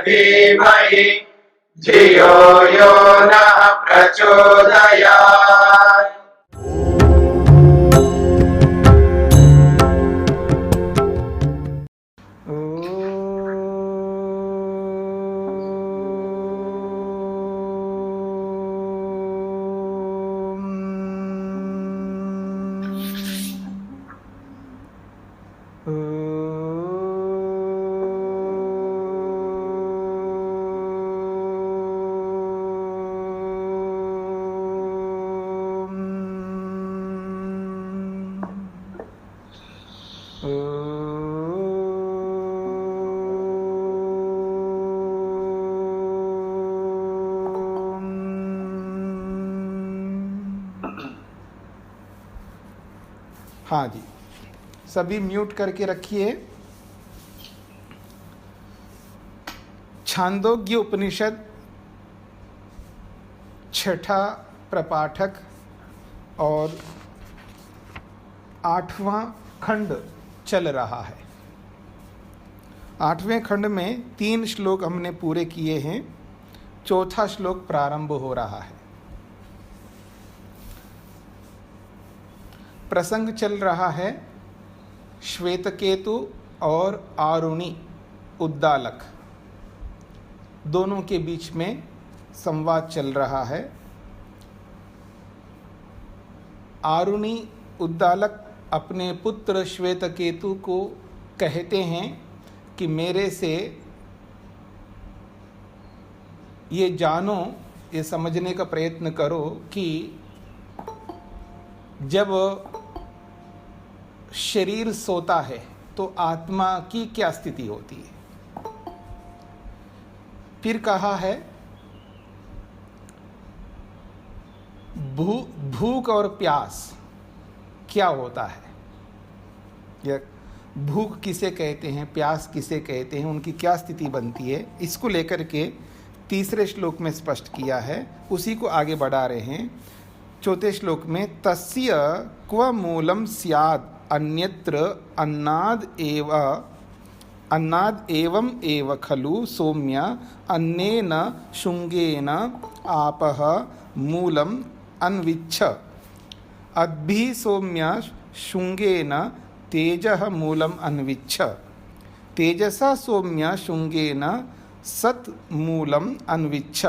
धीमहि धियो यो नः प्रचोदयात्। हाँ जी, सभी म्यूट करके रखिए। छांदोग्य उपनिषद छठा प्रपाठक और 8वां खंड चल रहा है। 8वें खंड में 3 श्लोक हमने पूरे किए हैं, चौथा श्लोक प्रारंभ हो रहा है। प्रसंग चल रहा है श्वेतकेतु और आरुणि उद्दालक, दोनों के बीच में संवाद चल रहा है। आरुणि उद्दालक अपने पुत्र श्वेतकेतु को कहते हैं कि मेरे से ये जानो, ये समझने का प्रयत्न करो कि जब शरीर सोता है तो आत्मा की क्या स्थिति होती है। फिर कहा है भूख और प्यास क्या होता है, यह भूख किसे कहते हैं, प्यास किसे कहते हैं, उनकी क्या स्थिति बनती है, इसको लेकर के तीसरे श्लोक में स्पष्ट किया है। उसी को आगे बढ़ा रहे हैं। चौथे श्लोक में तस्य क्व मूलम स्याद अन्यत्र अन्नाद एवं एव खलु सौम्य अन्नेन शुंगेन आपः मूलम अन्विच्छ अद्भि सौम्य शुंगेन तेजः मूलम अन्विच्छ तेजसा सौम्य शुंगेन सत् मूलम अन्विच्छ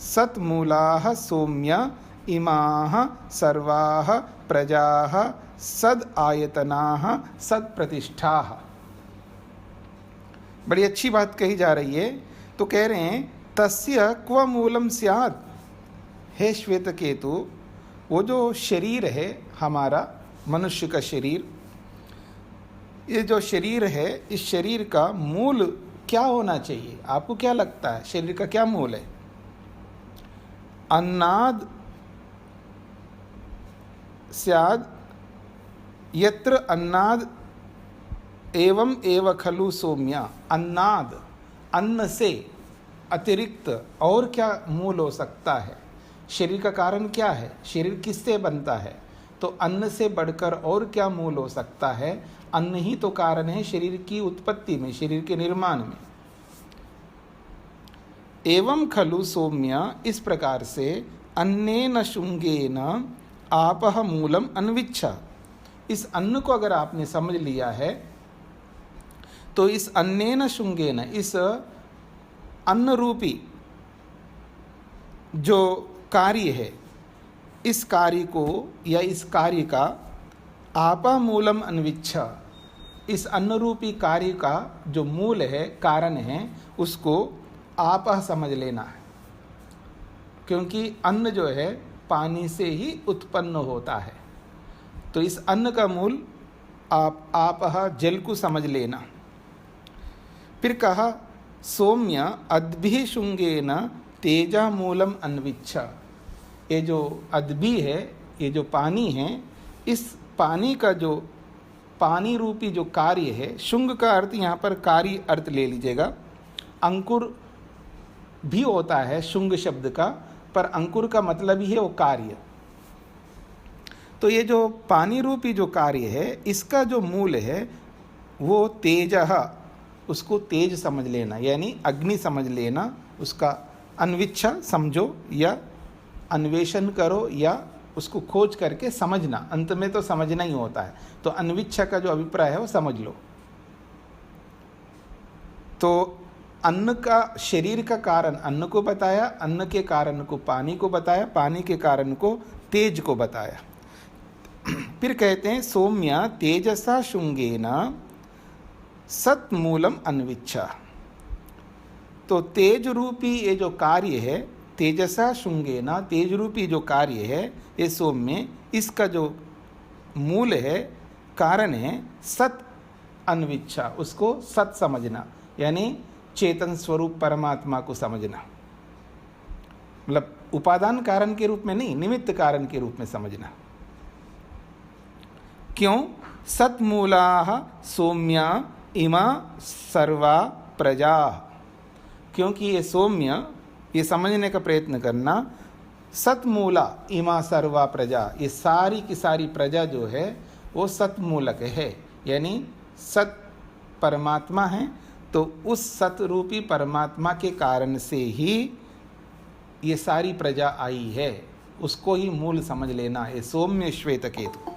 सत् मूलाः सौम्य इमाः सर्वाः प्रजाः सद आयतनाः सद प्रतिष्ठाः। बड़ी अच्छी बात कही जा रही है। तो कह रहे हैं तस्य क्व मूलम स्यात्, हे श्वेतकेतु, वो जो शरीर है हमारा मनुष्य का शरीर, ये जो शरीर है, इस शरीर का मूल क्या होना चाहिए? आपको क्या लगता है शरीर का क्या मूल है? अन्नाद स्याद यत्र अन्नाद एवं एव खलु सौम्या। अन्नाद, अन्न से अतिरिक्त और क्या मूल हो सकता है? शरीर का कारण क्या है? शरीर किससे बनता है? तो अन्न से बढ़कर और क्या मूल हो सकता है? अन्न ही तो कारण है शरीर की उत्पत्ति में, शरीर के निर्माण में। एवं खलु सौम्य, इस प्रकार से अन्नेन शुंगेन आपः मूलम अन्विच्छ। इस अन्न को अगर आपने समझ लिया है तो इस अन्नेन शुंगेन, इस अन्न रूपी जो कार्य है, इस कार्य को या इस कार्य का आपा मूलम अन्विच्छ, इस अन्न रूपी कार्य का जो मूल है, कारण है, उसको आपा समझ लेना है। क्योंकि अन्न जो है पानी से ही उत्पन्न होता है, तो इस अन्न का मूल आपह जल को समझ लेना। फिर कहा सौम्य अद्भि शुंगेन तेजा मूलम अन्विच्छ। ये जो अद्भि है, ये जो पानी है, इस पानी का जो पानी रूपी जो कार्य है, शुंग का अर्थ यहाँ पर कार्य अर्थ ले लीजिएगा। अंकुर भी होता है शुंग शब्द का, पर अंकुर का मतलब ही है वो कार्य। तो ये जो पानी रूपी जो कार्य है, इसका जो मूल है वो तेजः, उसको तेज समझ लेना, यानी अग्नि समझ लेना, उसका अन्विच्छा समझो या अन्वेषण करो या उसको खोज करके समझना। अंत में तो समझना ही होता है, तो अन्विच्छा का जो अभिप्राय है वो समझ लो। तो अन्न का, शरीर का कारण अन्न को बताया, अन्न के कारण को पानी को बताया, पानी के कारण को तेज को बताया। फिर कहते हैं सौम्या तेजसा शुंगेन सत्मूलम अन्विच्छा। तो तेज रूपी ये जो कार्य है, तेजसा शुंगेन, तेज रूपी जो कार्य है ये सौम्य, इसका जो मूल है, कारण है सत अन्विच्छा, उसको सत समझना, यानी चेतन स्वरूप परमात्मा को समझना। मतलब उपादान कारण के रूप में नहीं, निमित्त कारण के रूप में समझना। क्यों? सत्मूलाः सौम्या इमा सर्वा प्रजा। क्योंकि ये सौम्य, ये समझने का प्रयत्न करना, सत्मूला इमा सर्वा प्रजा, ये सारी की सारी प्रजा जो है वो सत्मूलक है, यानी सत परमात्मा है। तो उस सतरूपी परमात्मा के कारण से ही ये सारी प्रजा आई है, उसको ही मूल समझ लेना है सौम्य श्वेत केतु।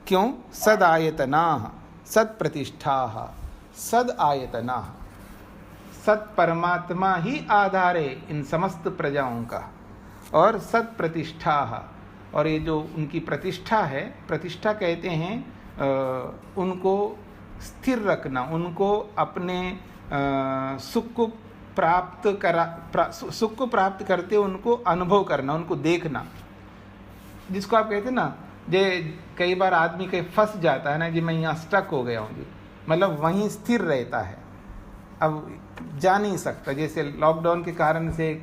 क्यों? सद आयतना, सद प्रतिष्ठा, सद आयतना, सत परमात्मा ही आधार है इन समस्त प्रजाओं का, और सत प्रतिष्ठा, और ये जो उनकी प्रतिष्ठा है, प्रतिष्ठा कहते हैं उनको स्थिर रखना, उनको अपने सुख को सुख को प्राप्त करते उनको अनुभव करना, उनको देखना, जिसको आप कहते हैं ना, जे कई बार आदमी कहीं फंस जाता है ना, जी मैं यहाँ स्टक हो गया हूँ जी, मतलब वहीं स्थिर रहता है, अब जा नहीं सकता। जैसे लॉकडाउन के कारण से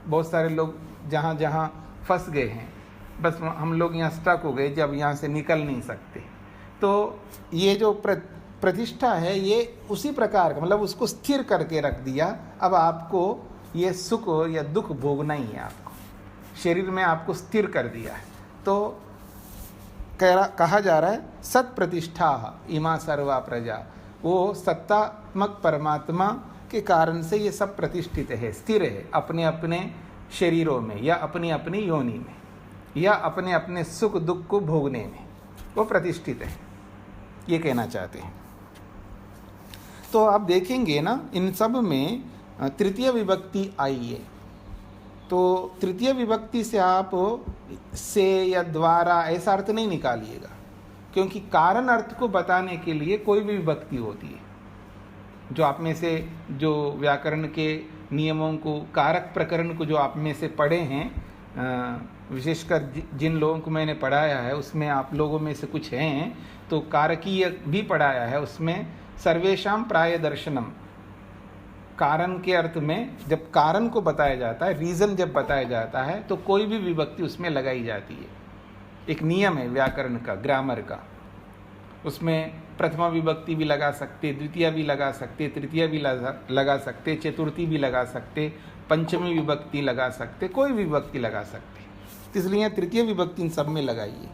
बहुत सारे लोग जहाँ जहाँ फंस गए हैं, बस हम लोग यहाँ स्टक हो गए, जब यहाँ से निकल नहीं सकते। तो ये जो प्रतिष्ठा है ये उसी प्रकार का, मतलब उसको स्थिर करके रख दिया। अब आपको ये सुख या दुख भोगना ही है, आपको शरीर में आपको स्थिर कर दिया है। तो कहा जा रहा है सत प्रतिष्ठा इमा सर्वा प्रजा, वो सत्तात्मक परमात्मा के कारण से ये सब प्रतिष्ठित है, स्थिर है अपने अपने शरीरों में, या अपनी अपनी योनि में, या अपने अपने सुख दुख को भोगने में वो प्रतिष्ठित है, ये कहना चाहते हैं। तो आप देखेंगे ना, इन सब में तृतीय विभक्ति आई है। तो तृतीय विभक्ति से आप से या द्वारा ऐसा अर्थ नहीं निकालिएगा, क्योंकि कारण अर्थ को बताने के लिए कोई भी विभक्ति होती है। जो आप में से जो व्याकरण के नियमों को, कारक प्रकरण को जो आप में से पढ़े हैं, विशेषकर जिन लोगों को मैंने पढ़ाया है उसमें आप लोगों में से कुछ हैं, तो कारकीय भी पढ़ाया है, उसमें सर्वेशाम प्राय दर्शनम, कारण के अर्थ में जब कारण को बताया जाता है, रीज़न जब बताया जाता है, तो कोई भी विभक्ति उसमें लगाई जाती है। एक नियम है व्याकरण का, ग्रामर का, उसमें प्रथमा विभक्ति भी लगा सकते, द्वितीय भी लगा सकते, तृतीय भी लगा सकते, चतुर्थी भी लगा सकते, पंचमी विभक्ति लगा सकते, कोई भी विभक्ति लगा सकते। इसलिए तृतीय विभक्ति इन सब में लगाइए।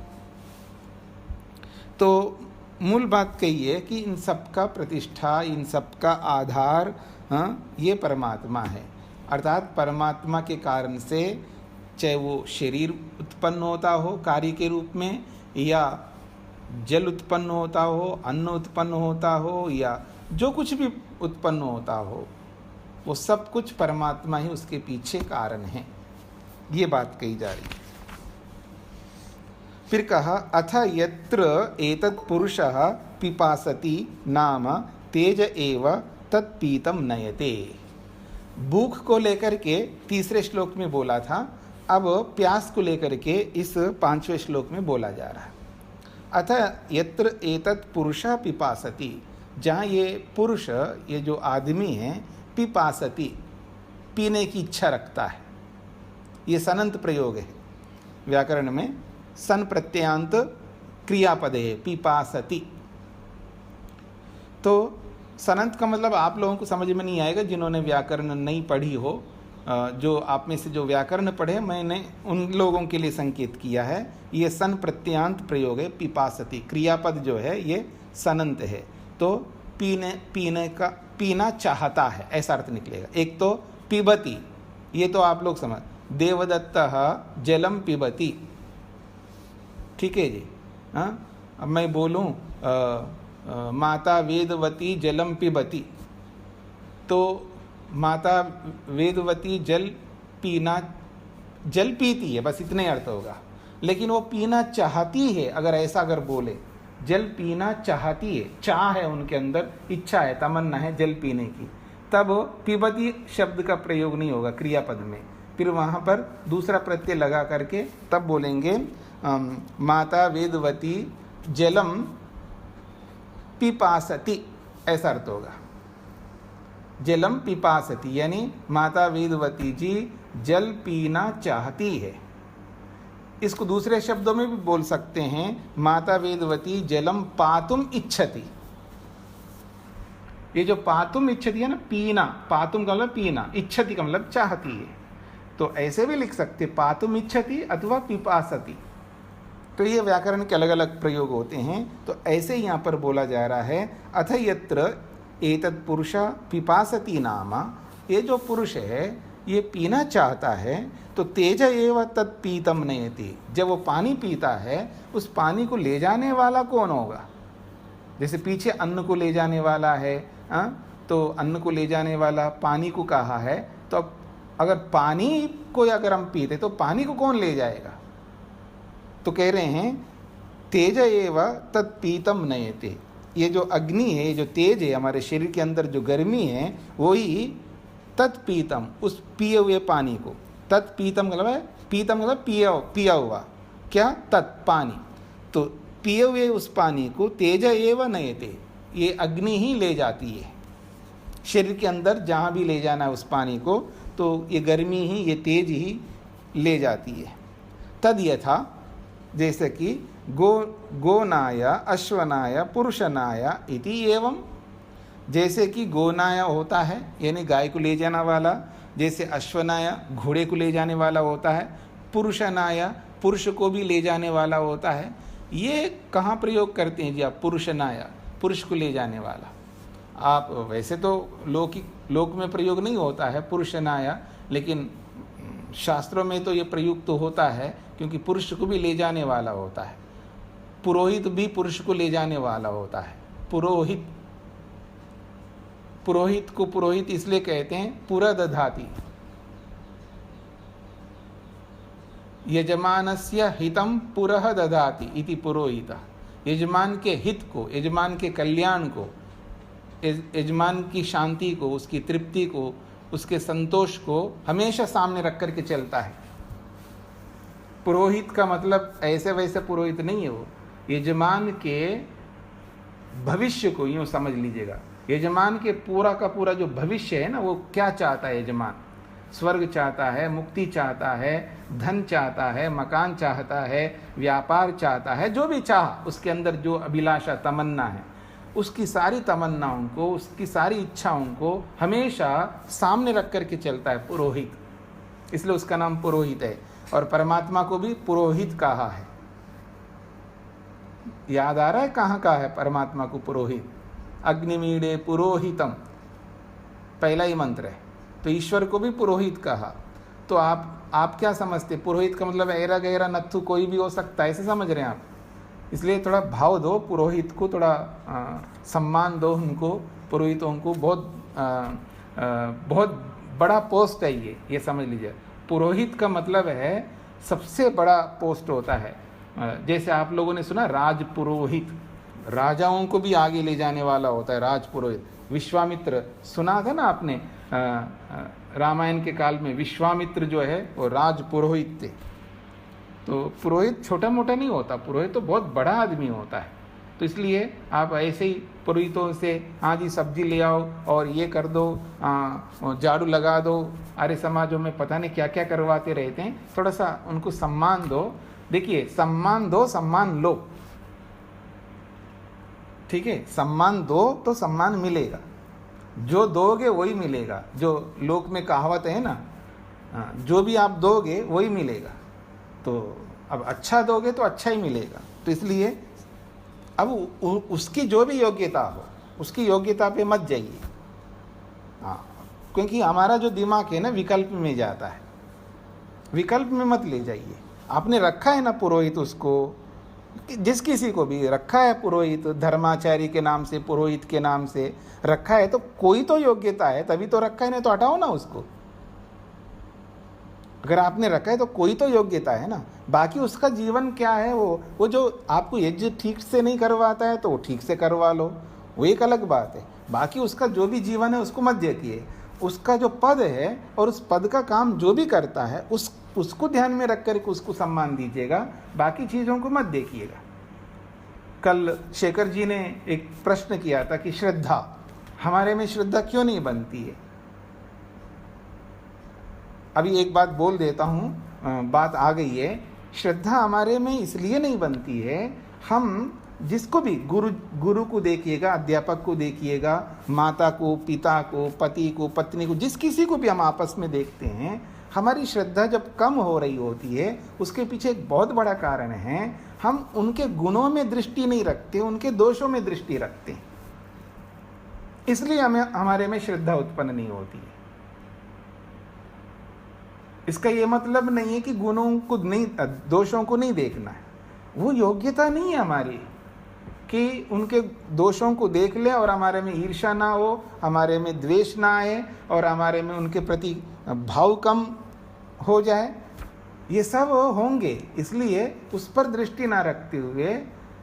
तो मूल बात कही है कि इन सब का प्रतिष्ठा, इन सब का आधार ये परमात्मा है। अर्थात परमात्मा के कारण से चाहे वो शरीर उत्पन्न होता हो कार्य के रूप में, या जल उत्पन्न होता हो, अन्न उत्पन्न होता हो, या जो कुछ भी उत्पन्न होता हो, वो सब कुछ परमात्मा ही उसके पीछे कारण है, ये बात कही जा रही है। फिर कहा अथ यत्र एतत् पुरुषः पिपासति नाम तेज एव तत्पीतम नयते। भूख को लेकर के तीसरे श्लोक में बोला था, अब प्यास को लेकर के इस पांचवें श्लोक में बोला जा रहा है। अथ यत्र एतत् पुरुषः पिपासति, जहाँ ये पुरुष, ये जो आदमी है, पिपासति, पीने की इच्छा रखता है। ये सनंत प्रयोग है व्याकरण में, सन प्रत्ययांत क्रियापद है, पिपासति। तो सनंत का मतलब आप लोगों को समझ में नहीं आएगा जिन्होंने व्याकरण नहीं पढ़ी हो। जो आप में से जो व्याकरण पढ़े, मैंने उन लोगों के लिए संकेत किया है। ये सन प्रत्ययांत प्रयोग है, पिपासति, क्रियापद जो है ये सनंत है। तो पीना चाहता है, ऐसा अर्थ निकलेगा। एक तो पिबती, ये तो आप लोग समझ, देवदत्तः जलम पिबती, ठीक है जी। हाँ, अब मैं बोलूँ माता वेदवती जलम पिबती, तो माता वेदवती जल पीती है, बस इतने अर्थ होगा। लेकिन वो पीना चाहती है, अगर बोले जल पीना चाहती है, चाह है उनके अंदर, इच्छा है, तमन्ना है जल पीने की, तब पिबती शब्द का प्रयोग नहीं होगा क्रियापद में, फिर वहाँ पर दूसरा प्रत्यय लगा करके तब बोलेंगे माता वेदवती जलम पिपासती, ऐसा अर्थ होगा। जलम पिपासती यानी माता वेदवती जी जल पीना चाहती है। इसको दूसरे शब्दों में भी बोल सकते हैं, माता वेदवती जलम पातुम इच्छति। ये जो पातुम इच्छति है ना, पीना, पातुम का मतलब पीना, इच्छति का मतलब चाहती है, तो ऐसे भी लिख सकते पातुम इच्छति अथवा पिपासति। तो ये व्याकरण के अलग अलग प्रयोग होते हैं। तो ऐसे यहाँ पर बोला जा रहा है, अथ यत्र एतत् पुरुष पिपासति नामा, ये जो पुरुष है ये पीना चाहता है, तो तेज एव तत्पीतम नयति, जब वो पानी पीता है उस पानी को ले जाने वाला कौन होगा? जैसे पीछे अन्न को ले जाने वाला है, तो अन्न को ले जाने वाला पानी को कहा है, तो अब अगर पानी को अगर हम पीते तो पानी को कौन ले जाएगा? तो कह रहे हैं तेज एव तत्पीतम नयते, ये जो अग्नि है, जो तेज है हमारे शरीर के अंदर, जो गर्मी है, वही तत्पीतम, उस पिए हुए पानी को, तत्पीतम मतलब है, पीतम मतलब पिया हुआ, क्या? तत् पानी, तो पिए हुए उस पानी को तेज एव नयते, ये अग्नि ही ले जाती है शरीर के अंदर, जहाँ भी ले जाना है उस पानी को, तो ये गर्मी ही, ये तेज ही ले जाती है। तद यथा, जैसे कि गोनाय अश्वनाय पुरुषनाय इति एवं, जैसे कि गोनाय होता है यानी गाय को ले जाने वाला, जैसे अश्वनाय घोड़े को ले जाने वाला होता है, पुरुषनाय पुरुष को भी ले जाने वाला होता है। ये कहाँ प्रयोग करते हैं जी आप? पुरुषनाय, पुरुष को ले जाने वाला। आप वैसे तो लोक में प्रयोग नहीं होता है पुरुषनाय, लेकिन शास्त्रों में तो ये प्रयुक्त तो होता है, क्योंकि पुरुष को भी ले जाने वाला होता है। पुरोहित भी पुरुष को ले जाने वाला होता है। पुरोहित को पुरोहित इसलिए कहते हैं, पुरा दधाति, यजमानस्य हितं पुरः दधाति इति पुरोहितः। यजमान के हित को, यजमान के कल्याण को, यजमान की शांति को, उसकी तृप्ति को, उसके संतोष को हमेशा सामने रख करके चलता है। पुरोहित का मतलब ऐसे वैसे पुरोहित नहीं है, वो यजमान के भविष्य को यूँ समझ लीजिएगा। यजमान के पूरा का पूरा जो भविष्य है ना, वो क्या चाहता है यजमान? स्वर्ग चाहता है, मुक्ति चाहता है, धन चाहता है, मकान चाहता है, व्यापार चाहता है, जो भी चाह उसके अंदर जो अभिलाषा तमन्ना है, उसकी सारी तमन्नाओं को, उसकी सारी इच्छाओं को हमेशा सामने रख करके चलता है पुरोहित, इसलिए उसका नाम पुरोहित है। और परमात्मा को भी पुरोहित कहा है। याद आ रहा है कहाँ कहा है परमात्मा को पुरोहित? अग्निमीडे पुरोहितम, पहला ही मंत्र है। तो ईश्वर को भी पुरोहित कहा। तो आप क्या समझते? पुरोहित का मतलब ऐरा गहरा नत्थु कोई भी हो सकता है, ऐसे समझ रहे हैं आप? इसलिए थोड़ा भाव दो पुरोहित को, थोड़ा सम्मान दो उनको, पुरोहितों को। बहुत बड़ा पोस्ट है ये समझ लीजिए। पुरोहित का मतलब है सबसे बड़ा पोस्ट होता है। जैसे आप लोगों ने सुना राजपुरोहित, राजाओं को भी आगे ले जाने वाला होता है राजपुरोहित। विश्वामित्र सुना था ना आपने, रामायण के काल में विश्वामित्र जो है वो राजपुरोहित थे। तो पुरोहित छोटा मोटा नहीं होता, पुरोहित तो बहुत बड़ा आदमी होता है। तो इसलिए आप ऐसे ही पुरोहितों से, हाँ जी सब्जी ले आओ और ये कर दो, झाड़ू लगा दो, आर्य समाजों में पता नहीं क्या क्या करवाते रहते हैं। थोड़ा सा उनको सम्मान दो। देखिए, सम्मान दो सम्मान लो, ठीक है? सम्मान दो तो सम्मान मिलेगा, जो दोगे वही मिलेगा। जो लोक में कहावत है ना, जो भी आप दोगे वही मिलेगा। तो अब अच्छा दोगे तो अच्छा ही मिलेगा। तो इसलिए अब उसकी जो भी योग्यता हो, उसकी योग्यता पे मत जाइए। हाँ, क्योंकि हमारा जो दिमाग है ना विकल्प में जाता है, विकल्प में मत ले जाइए। आपने रखा है ना पुरोहित, उसको जिस किसी को भी रखा है पुरोहित, धर्माचारी के नाम से, पुरोहित के नाम से रखा है, तो कोई तो योग्यता है, तभी तो रखा है, नहीं तो हटाओ ना उसको। अगर आपने रखा है तो कोई तो योग्यता है ना। बाकी उसका जीवन क्या है, वो जो आपको यज्ञ ठीक से नहीं करवाता है तो वो ठीक से करवा लो, वो एक अलग बात है। बाकी उसका जो भी जीवन है उसको मत देखिए, उसका जो पद है और उस पद का काम जो भी करता है उसको ध्यान में रख कर उसको सम्मान दीजिएगा, बाकी चीज़ों को मत देखिएगा। कल शेखर जी ने एक प्रश्न किया था कि श्रद्धा, हमारे में श्रद्धा क्यों नहीं बनती है। अभी एक बात बोल देता हूँ, बात आ गई है। श्रद्धा हमारे में इसलिए नहीं बनती है, हम जिसको भी गुरु को देखिएगा, अध्यापक को देखिएगा, माता को, पिता को, पति को, पत्नी को, जिस किसी को भी हम आपस में देखते हैं, हमारी श्रद्धा जब कम हो रही होती है उसके पीछे एक बहुत बड़ा कारण है, हम उनके गुणों में दृष्टि नहीं रखते, उनके दोषों में दृष्टि रखते हैं। इसलिए हमारे में श्रद्धा उत्पन्न नहीं होती है। इसका ये मतलब नहीं है कि गुणों को नहीं, दोषों को नहीं देखना है, वो योग्यता नहीं है हमारी कि उनके दोषों को देख ले और हमारे में ईर्ष्या ना हो, हमारे में द्वेष ना आए और हमारे में उनके प्रति भाव कम हो जाए। ये सब होंगे, इसलिए उस पर दृष्टि ना रखते हुए,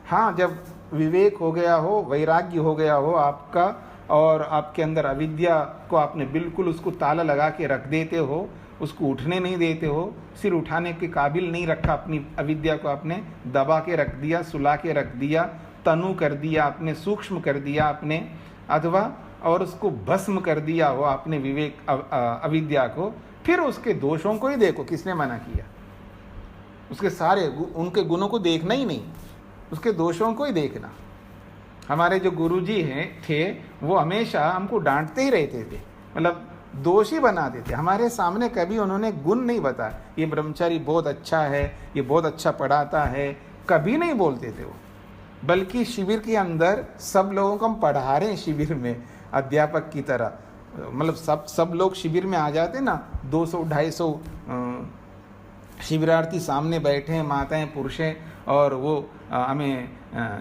हाँ, जब विवेक हो गया हो, वैराग्य हो गया हो आपका, और आपके अंदर अविद्या को आपने बिल्कुल उसको ताला लगा के रख देते हो, उसको उठने नहीं देते हो, सिर उठाने के काबिल नहीं रखा, अपनी अविद्या को आपने दबा के रख दिया, सुला के रख दिया, तनु कर दिया आपने, सूक्ष्म कर दिया आपने, अथवा और उसको भस्म कर दिया हो आपने विवेक अविद्या को, फिर उसके दोषों को ही देखो। किसने मना किया? उसके सारे उनके गुणों को देखना ही नहीं, उसके दोषों को ही देखना। हमारे जो गुरुजी हैं थे वो हमेशा हमको डांटते ही रहते थे, मतलब दोषी बनाते थे। हमारे सामने कभी उन्होंने गुण नहीं बताया, ये ब्रह्मचारी बहुत अच्छा है, ये बहुत अच्छा पढ़ाता है, कभी नहीं बोलते थे वो। बल्कि शिविर के अंदर सब लोगों को हम पढ़ा रहे हैं, शिविर में अध्यापक की तरह, मतलब सब लोग शिविर में आ जाते ना, 200-250 शिविरार्थी सामने बैठे हैं, माताएं, पुरुष हैं, और वो हमें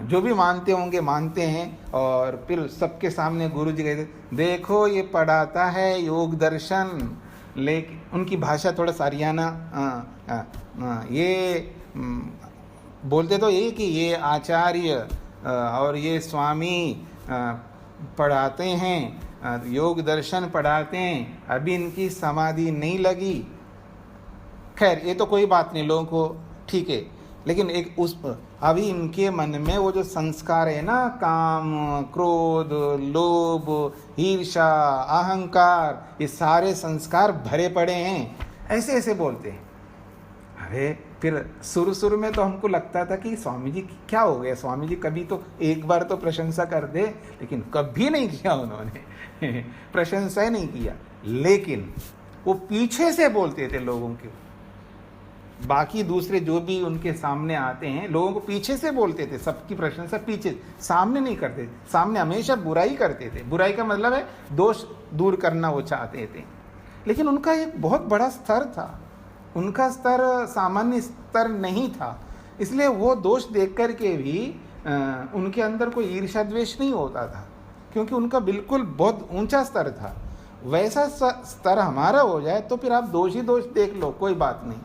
जो भी मानते होंगे मानते हैं, और फिर सबके सामने गुरु जी कहते, देखो ये पढ़ाता है योग दर्शन, लेकिन उनकी भाषा थोड़ा सारियाना, ये बोलते तो ये कि ये आचार्य और ये स्वामी पढ़ाते हैं, योग दर्शन पढ़ाते हैं, अभी इनकी समाधि नहीं लगी। खैर ये तो कोई बात नहीं, लोगों को ठीक है, लेकिन एक अभी इनके मन में वो जो संस्कार है ना, काम, क्रोध, लोभ, ईर्ष्या, अहंकार, ये सारे संस्कार भरे पड़े हैं, ऐसे ऐसे बोलते हैं। अरे फिर शुरू में तो हमको लगता था कि स्वामी जी क्या हो गया, स्वामी जी कभी तो एक बार तो प्रशंसा कर दे, लेकिन कभी नहीं किया उन्होंने प्रशंसा ही नहीं किया। लेकिन वो पीछे से बोलते थे लोगों के, बाकी दूसरे जो भी उनके सामने आते हैं लोगों को पीछे से बोलते थे, सबकी प्रशंसा पीछे, सामने नहीं करते। सामने हमेशा बुराई करते थे। बुराई का मतलब है दोष दूर करना वो चाहते थे, लेकिन उनका एक बहुत बड़ा स्तर था, उनका स्तर सामान्य स्तर नहीं था। इसलिए वो दोष देख कर के भी उनके अंदर कोई ईर्ष्या द्वेष नहीं होता था, क्योंकि उनका बिल्कुल बहुत ऊंचा स्तर था। वैसा स्तर हमारा हो जाए तो फिर आप दोष ही दोष देख लो, कोई बात नहीं,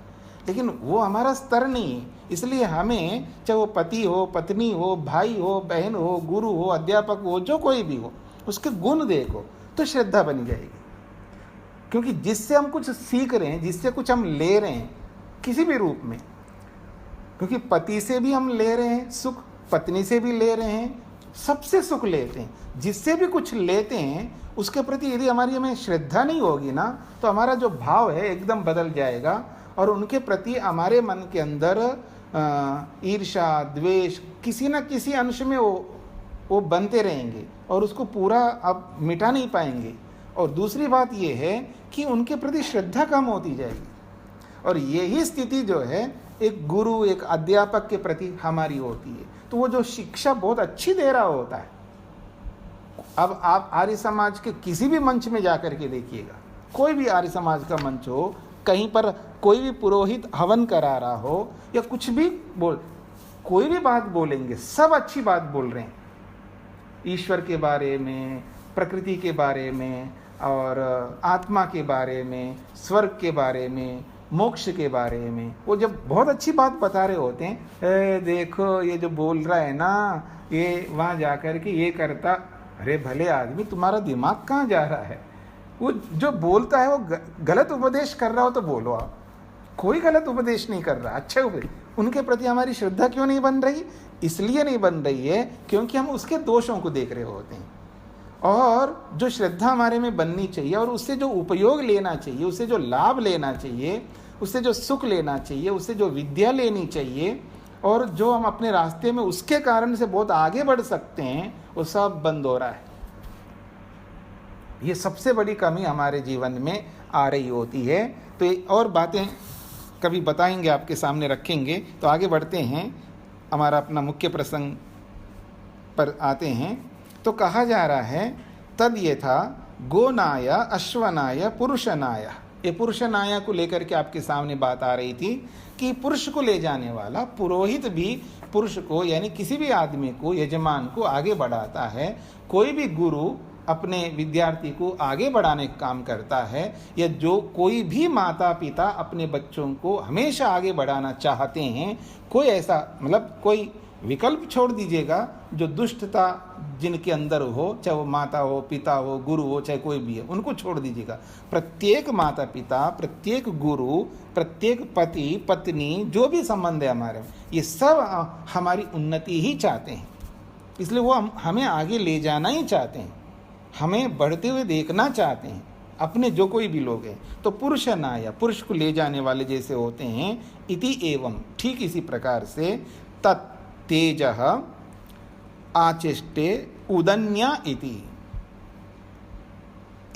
लेकिन वो हमारा स्तर नहीं है। इसलिए हमें, चाहे वो पति हो, पत्नी हो, भाई हो, बहन हो, गुरु हो, अध्यापक हो, जो कोई भी हो, उसके गुण देखो तो श्रद्धा बनी जाएगी। क्योंकि जिससे हम कुछ सीख रहे हैं, जिससे कुछ हम ले रहे हैं किसी भी रूप में, क्योंकि पति से भी हम ले रहे हैं सुख, पत्नी से भी ले रहे हैं, सबसे सुख लेते हैं, जिससे भी कुछ लेते हैं उसके प्रति यदि हमारी में श्रद्धा नहीं होगी ना, तो हमारा जो भाव है एकदम बदल जाएगा, और उनके प्रति हमारे मन के अंदर ईर्ष्या, द्वेष किसी न किसी अंश में वो बनते रहेंगे और उसको पूरा आप मिटा नहीं पाएंगे। और दूसरी बात ये है कि उनके प्रति श्रद्धा कम होती जाएगी, और यही स्थिति जो है एक गुरु, एक अध्यापक के प्रति हमारी होती है। तो वो जो शिक्षा बहुत अच्छी दे रहा होता है, अब आप आर्य समाज के किसी भी मंच में जाकर के देखिएगा, कोई भी आर्य समाज का मंच हो, कहीं पर कोई भी पुरोहित हवन करा रहा हो या कुछ भी कोई भी बात बोलेंगे, सब अच्छी बात बोल रहे हैं, ईश्वर के बारे में, प्रकृति के बारे में, और आत्मा के बारे में, स्वर्ग के बारे में, मोक्ष के बारे में। वो जब बहुत अच्छी बात बता रहे होते हैं, देखो ये जो बोल रहा है ना, ये वहाँ जाकर के ये करता। अरे भले आदमी, तुम्हारा दिमाग कहाँ जा रहा है? वो जो बोलता है वो गलत उपदेश कर रहा हो तो बोलो आप, कोई गलत उपदेश नहीं कर रहा, अच्छे उपदेश। उनके प्रति हमारी श्रद्धा क्यों नहीं बन रही? इसलिए नहीं बन रही है क्योंकि हम उसके दोषों को देख रहे होते हैं। और जो श्रद्धा हमारे में बननी चाहिए और उससे जो उपयोग लेना चाहिए, उससे जो लाभ लेना चाहिए, उससे जो सुख लेना चाहिए, उससे जो विद्या लेनी चाहिए, और जो हम अपने रास्ते में उसके कारण से बहुत आगे बढ़ सकते हैं, वो सब बंद हो रहा है। ये सबसे बड़ी कमी हमारे जीवन में आ रही होती है। तो ये और बातें कभी बताएंगे, आपके सामने रखेंगे। तो आगे बढ़ते हैं, हमारा अपना मुख्य प्रसंग पर आते हैं। तो कहा जा रहा है, तद यथा गोनाय अश्वनाय पुरुषनाय। ये पुरुषनाय को लेकर के आपके सामने बात आ रही थी कि पुरुष को ले जाने वाला पुरोहित भी पुरुष को, यानी किसी भी आदमी को, यजमान को आगे बढ़ाता है। कोई भी गुरु अपने विद्यार्थी को आगे बढ़ाने का काम करता है, या जो कोई भी माता पिता अपने बच्चों को हमेशा आगे बढ़ाना चाहते हैं। कोई ऐसा, मतलब कोई विकल्प छोड़ दीजिएगा जो दुष्टता जिनके अंदर हो, चाहे वो माता हो, पिता हो, गुरु हो, चाहे कोई भी है, उनको छोड़ दीजिएगा। प्रत्येक माता पिता, प्रत्येक गुरु, प्रत्येक पति पत्नी, जो भी संबंध है हमारे, ये सब हमारी उन्नति ही चाहते हैं। इसलिए वो हमें आगे ले जाना ही चाहते हैं, हमें बढ़ते हुए देखना चाहते हैं, अपने जो कोई भी लोग हैं। तो पुरुष नाया, पुरुष को ले जाने वाले जैसे होते हैं। इति एवं, ठीक इसी प्रकार से, तत् तेजः आचेष्टे उदन्या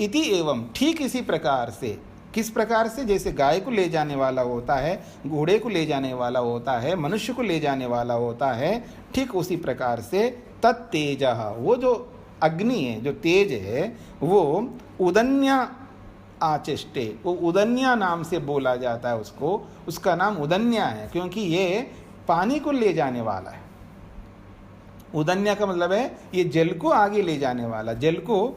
इति एवं, ठीक इसी प्रकार से। किस प्रकार से? जैसे गाय को ले जाने वाला होता है, घोड़े को ले जाने वाला होता है, मनुष्य को ले जाने वाला होता है, ठीक उसी प्रकार से तत्तेजः, वो जो अग्नि है, जो तेज है, वो उदन्या आचेष्टे, वो उदन्या नाम से बोला जाता है उसको। उसका नाम उदन्या है क्योंकि ये पानी को ले जाने वाला है। उदन्या का मतलब है ये जल को आगे ले जाने वाला, जल को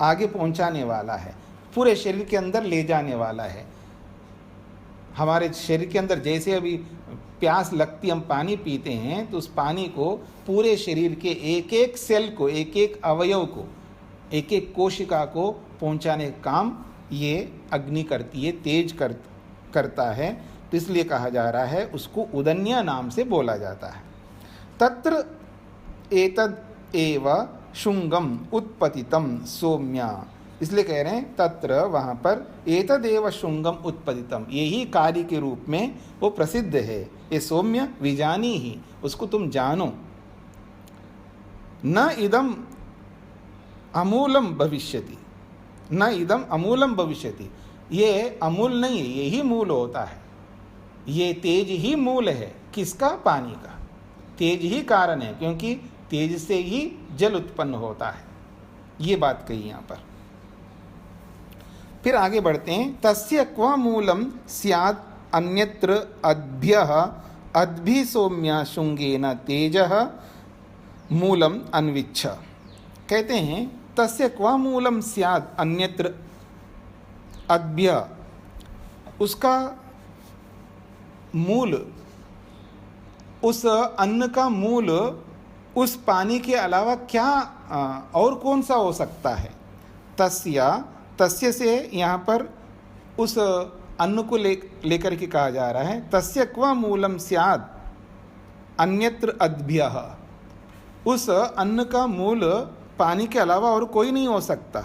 आगे पहुंचाने वाला है, पूरे शरीर के अंदर ले जाने वाला है। हमारे शरीर के अंदर जैसे अभी प्यास लगती, हम पानी पीते हैं, तो उस पानी को पूरे शरीर के एक एक सेल को, एक एक अवयव को, एक एक कोशिका को पहुंचाने का काम ये अग्नि करती है, तेज करता है। तो इसलिए कहा जा रहा है उसको उदन्या नाम से बोला जाता है। तत्र एतद एव शुंगम उत्पतितम सौम्या, इसलिए कह रहे हैं तत्र, वहाँ पर, एतदेव शुंगम उत्पतितम, यही कार्य के रूप में वो प्रसिद्ध है। ये सौम्य विजानी ही, उसको तुम जानो। न इदम अमूलम भविष्यति, न इदम अमूलम भविष्यति, ये अमूल नहीं है, यही मूल होता है। ये तेज ही मूल है। किसका? पानी का। तेज ही कारण है क्योंकि तेज से ही जल उत्पन्न होता है। ये बात कही यहाँ पर। फिर आगे बढ़ते हैं। तस्य क्व मूलम स्यात् अन्यत्र अद्भ्यः अद्भि सौम्या शुंगेन तेजः मूलम अन्विच्छ। कहते हैं तस्य क्व मूलम स्यात् अन्यत्र अद्भ्य, उसका मूल, उस अन्न का मूल उस पानी के अलावा क्या और कौन सा हो सकता है? तस्य से यहाँ पर उस अन्न को लेकर के कहा जा रहा है। तस्य क्व मूलम स्यात् अन्यत्र अद्भ्यः, उस अन्न का मूल पानी के अलावा और कोई नहीं हो सकता।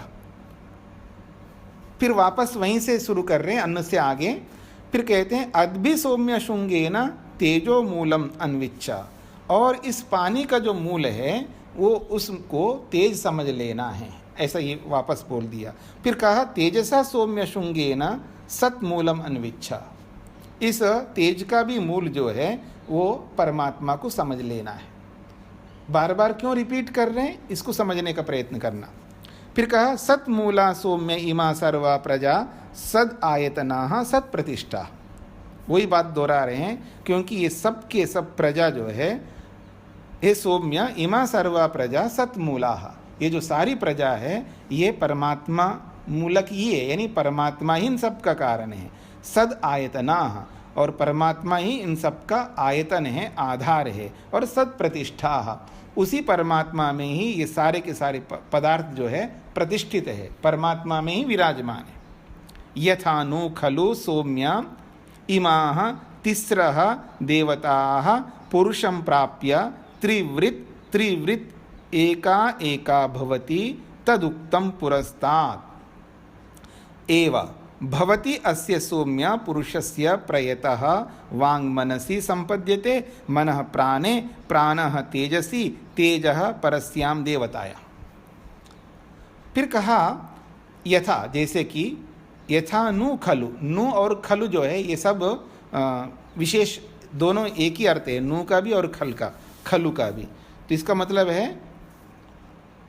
फिर वापस वहीं से शुरू कर रहे हैं, अन्न से आगे। फिर कहते हैं अद्भि सौम्य शुंगेन तेजो मूलम अन्विच्छ, और इस पानी का जो मूल है वो उसको तेज समझ लेना है, ऐसा ये वापस बोल दिया। फिर कहा तेजसा सौम्य शुंगेन सत मूलम अन्विच्छ, इस तेज का भी मूल जो है वो परमात्मा को समझ लेना है। बार बार क्यों रिपीट कर रहे हैं, इसको समझने का प्रयत्न करना। फिर कहा सत मूला सौम्य इमा सर्वा प्रजा सद आयतना सत प्रतिष्ठा। वही बात दोहरा रहे हैं, क्योंकि ये सब के सब प्रजा जो है, हे सौम्य इमा सर्वा प्रजा सत मूला, ये जो सारी प्रजा है ये परमात्मा मूलक ही है, यानी परमात्मा ही इन सब का कारण है। सद आयतना, और परमात्मा ही इन सब का आयतन है, आधार है। और सद प्रतिष्ठा, उसी परमात्मा में ही ये सारे के सारे पदार्थ जो है प्रतिष्ठित है, परमात्मा में ही विराजमान है। यथानु खलु सौम्य इमाः तिस्रः देवताः पुरुषं प्राप्य त्रिवृत् एका एका भवति तदुक्तं पुरस्तात् एव भवति अस्य सौम्य पुरुषस्य प्रयतः वाङ्मनसि संपद्यते, मनः प्राणे, प्राणः तेजसि, तेजः परस्यां देवतायां। फिर कहा यथा, जैसे कि यथा नु खलु, नु और खलु जो है ये सब विशेष दोनों एक ही अर्थ है, नु का भी और खलु का भी। तो इसका मतलब है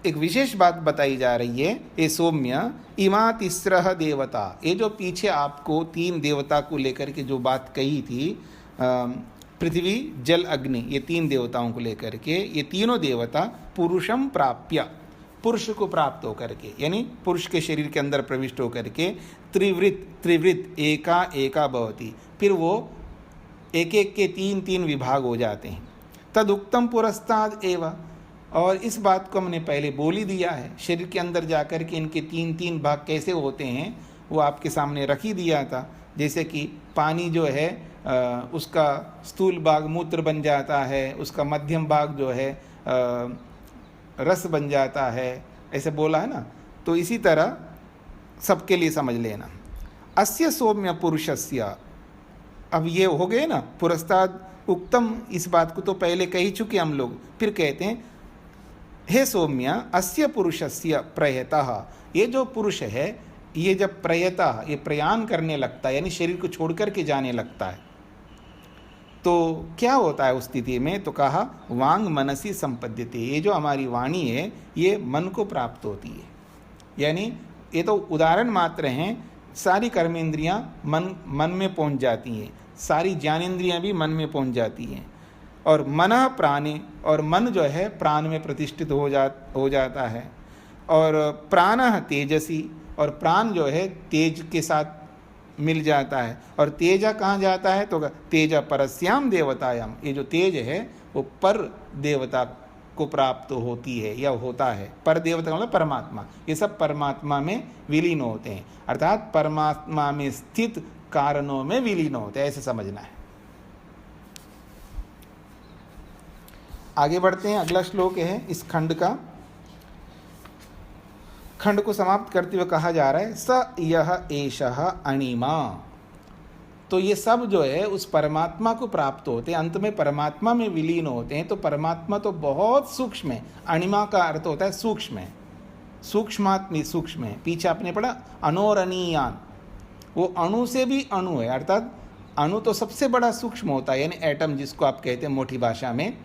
एक विशेष बात बताई जा रही है, ये सौम्य इमा तिस्रह देवता, ये जो पीछे आपको 3 देवता को लेकर के जो बात कही थी, पृथ्वी जल अग्नि, ये 3 देवताओं को लेकर के, ये तीनों देवता पुरुषम प्राप्य, पुरुष को प्राप्त होकर के, यानी पुरुष के शरीर के अंदर प्रविष्ट होकर के त्रिवृत एका एका भवति, फिर वो एक एक के 3 विभाग हो जाते हैं। तदुक्तम पुरस्ताद एव, और इस बात को हमने पहले बोल ही दिया है, शरीर के अंदर जाकर के इनके 3 भाग कैसे होते हैं वो आपके सामने रख ही दिया था। जैसे कि पानी जो है उसका स्थूल भाग मूत्र बन जाता है, उसका मध्यम भाग जो है रस बन जाता है, ऐसे बोला है ना। तो इसी तरह सबके लिए समझ लेना। अस्य सौम्य पुरुषस्य, अब ये हो गए ना पुरस्ताद उक्तम, इस बात को तो पहले कह ही चुके हम लोग। फिर कहते हैं हे सौम्य अस्य पुरुषस्य प्रयतः, ये जो पुरुष है ये जब प्रयतः, ये प्रयाण करने लगता है, यानी शरीर को छोड़ कर के जाने लगता है, तो क्या होता है उस स्थिति में? तो कहा वांग मनसी संपद्यते, ये जो हमारी वाणी है ये मन को प्राप्त होती है। यानी ये तो उदाहरण मात्र हैं, सारी कर्मेंद्रियां मन में पहुंच जाती हैं, सारी ज्ञानेंद्रियां भी मन में पहुंच जाती हैं, और मना प्राणे, और मन जो है प्राण में प्रतिष्ठित हो जाता है, और प्राणः तेजसी, और प्राण जो है तेज के साथ मिल जाता है, और तेजा कहाँ जाता है? तो तेजा परस्याम देवतायाम, ये जो तेज है वो पर देवता को प्राप्त होती है या होता है। पर देवता मतलब परमात्मा, ये सब परमात्मा में विलीन होते हैं, अर्थात परमात्मा में स्थित कारणों में विलीन होते हैं, ऐसे समझना है। आगे बढ़ते हैं, अगला श्लोक है इस खंड का। खंड को समाप्त करते हुए कहा जा रहा है स यह एषः अणिमा, तो ये सब जो है उस परमात्मा को प्राप्त होते हैं, अंत में परमात्मा में विलीन होते हैं। तो परमात्मा तो बहुत सूक्ष्म है, अणिमा का अर्थ होता है सूक्ष्म है, सूक्ष्मात्मी सूक्ष्म है। पीछे आपने पढ़ा अनोरणीयान, वो अणु से भी अणु है, अर्थात अणु तो सबसे बड़ा सूक्ष्म होता है, यानी एटम जिसको आप कहते हैं मोटी भाषा में,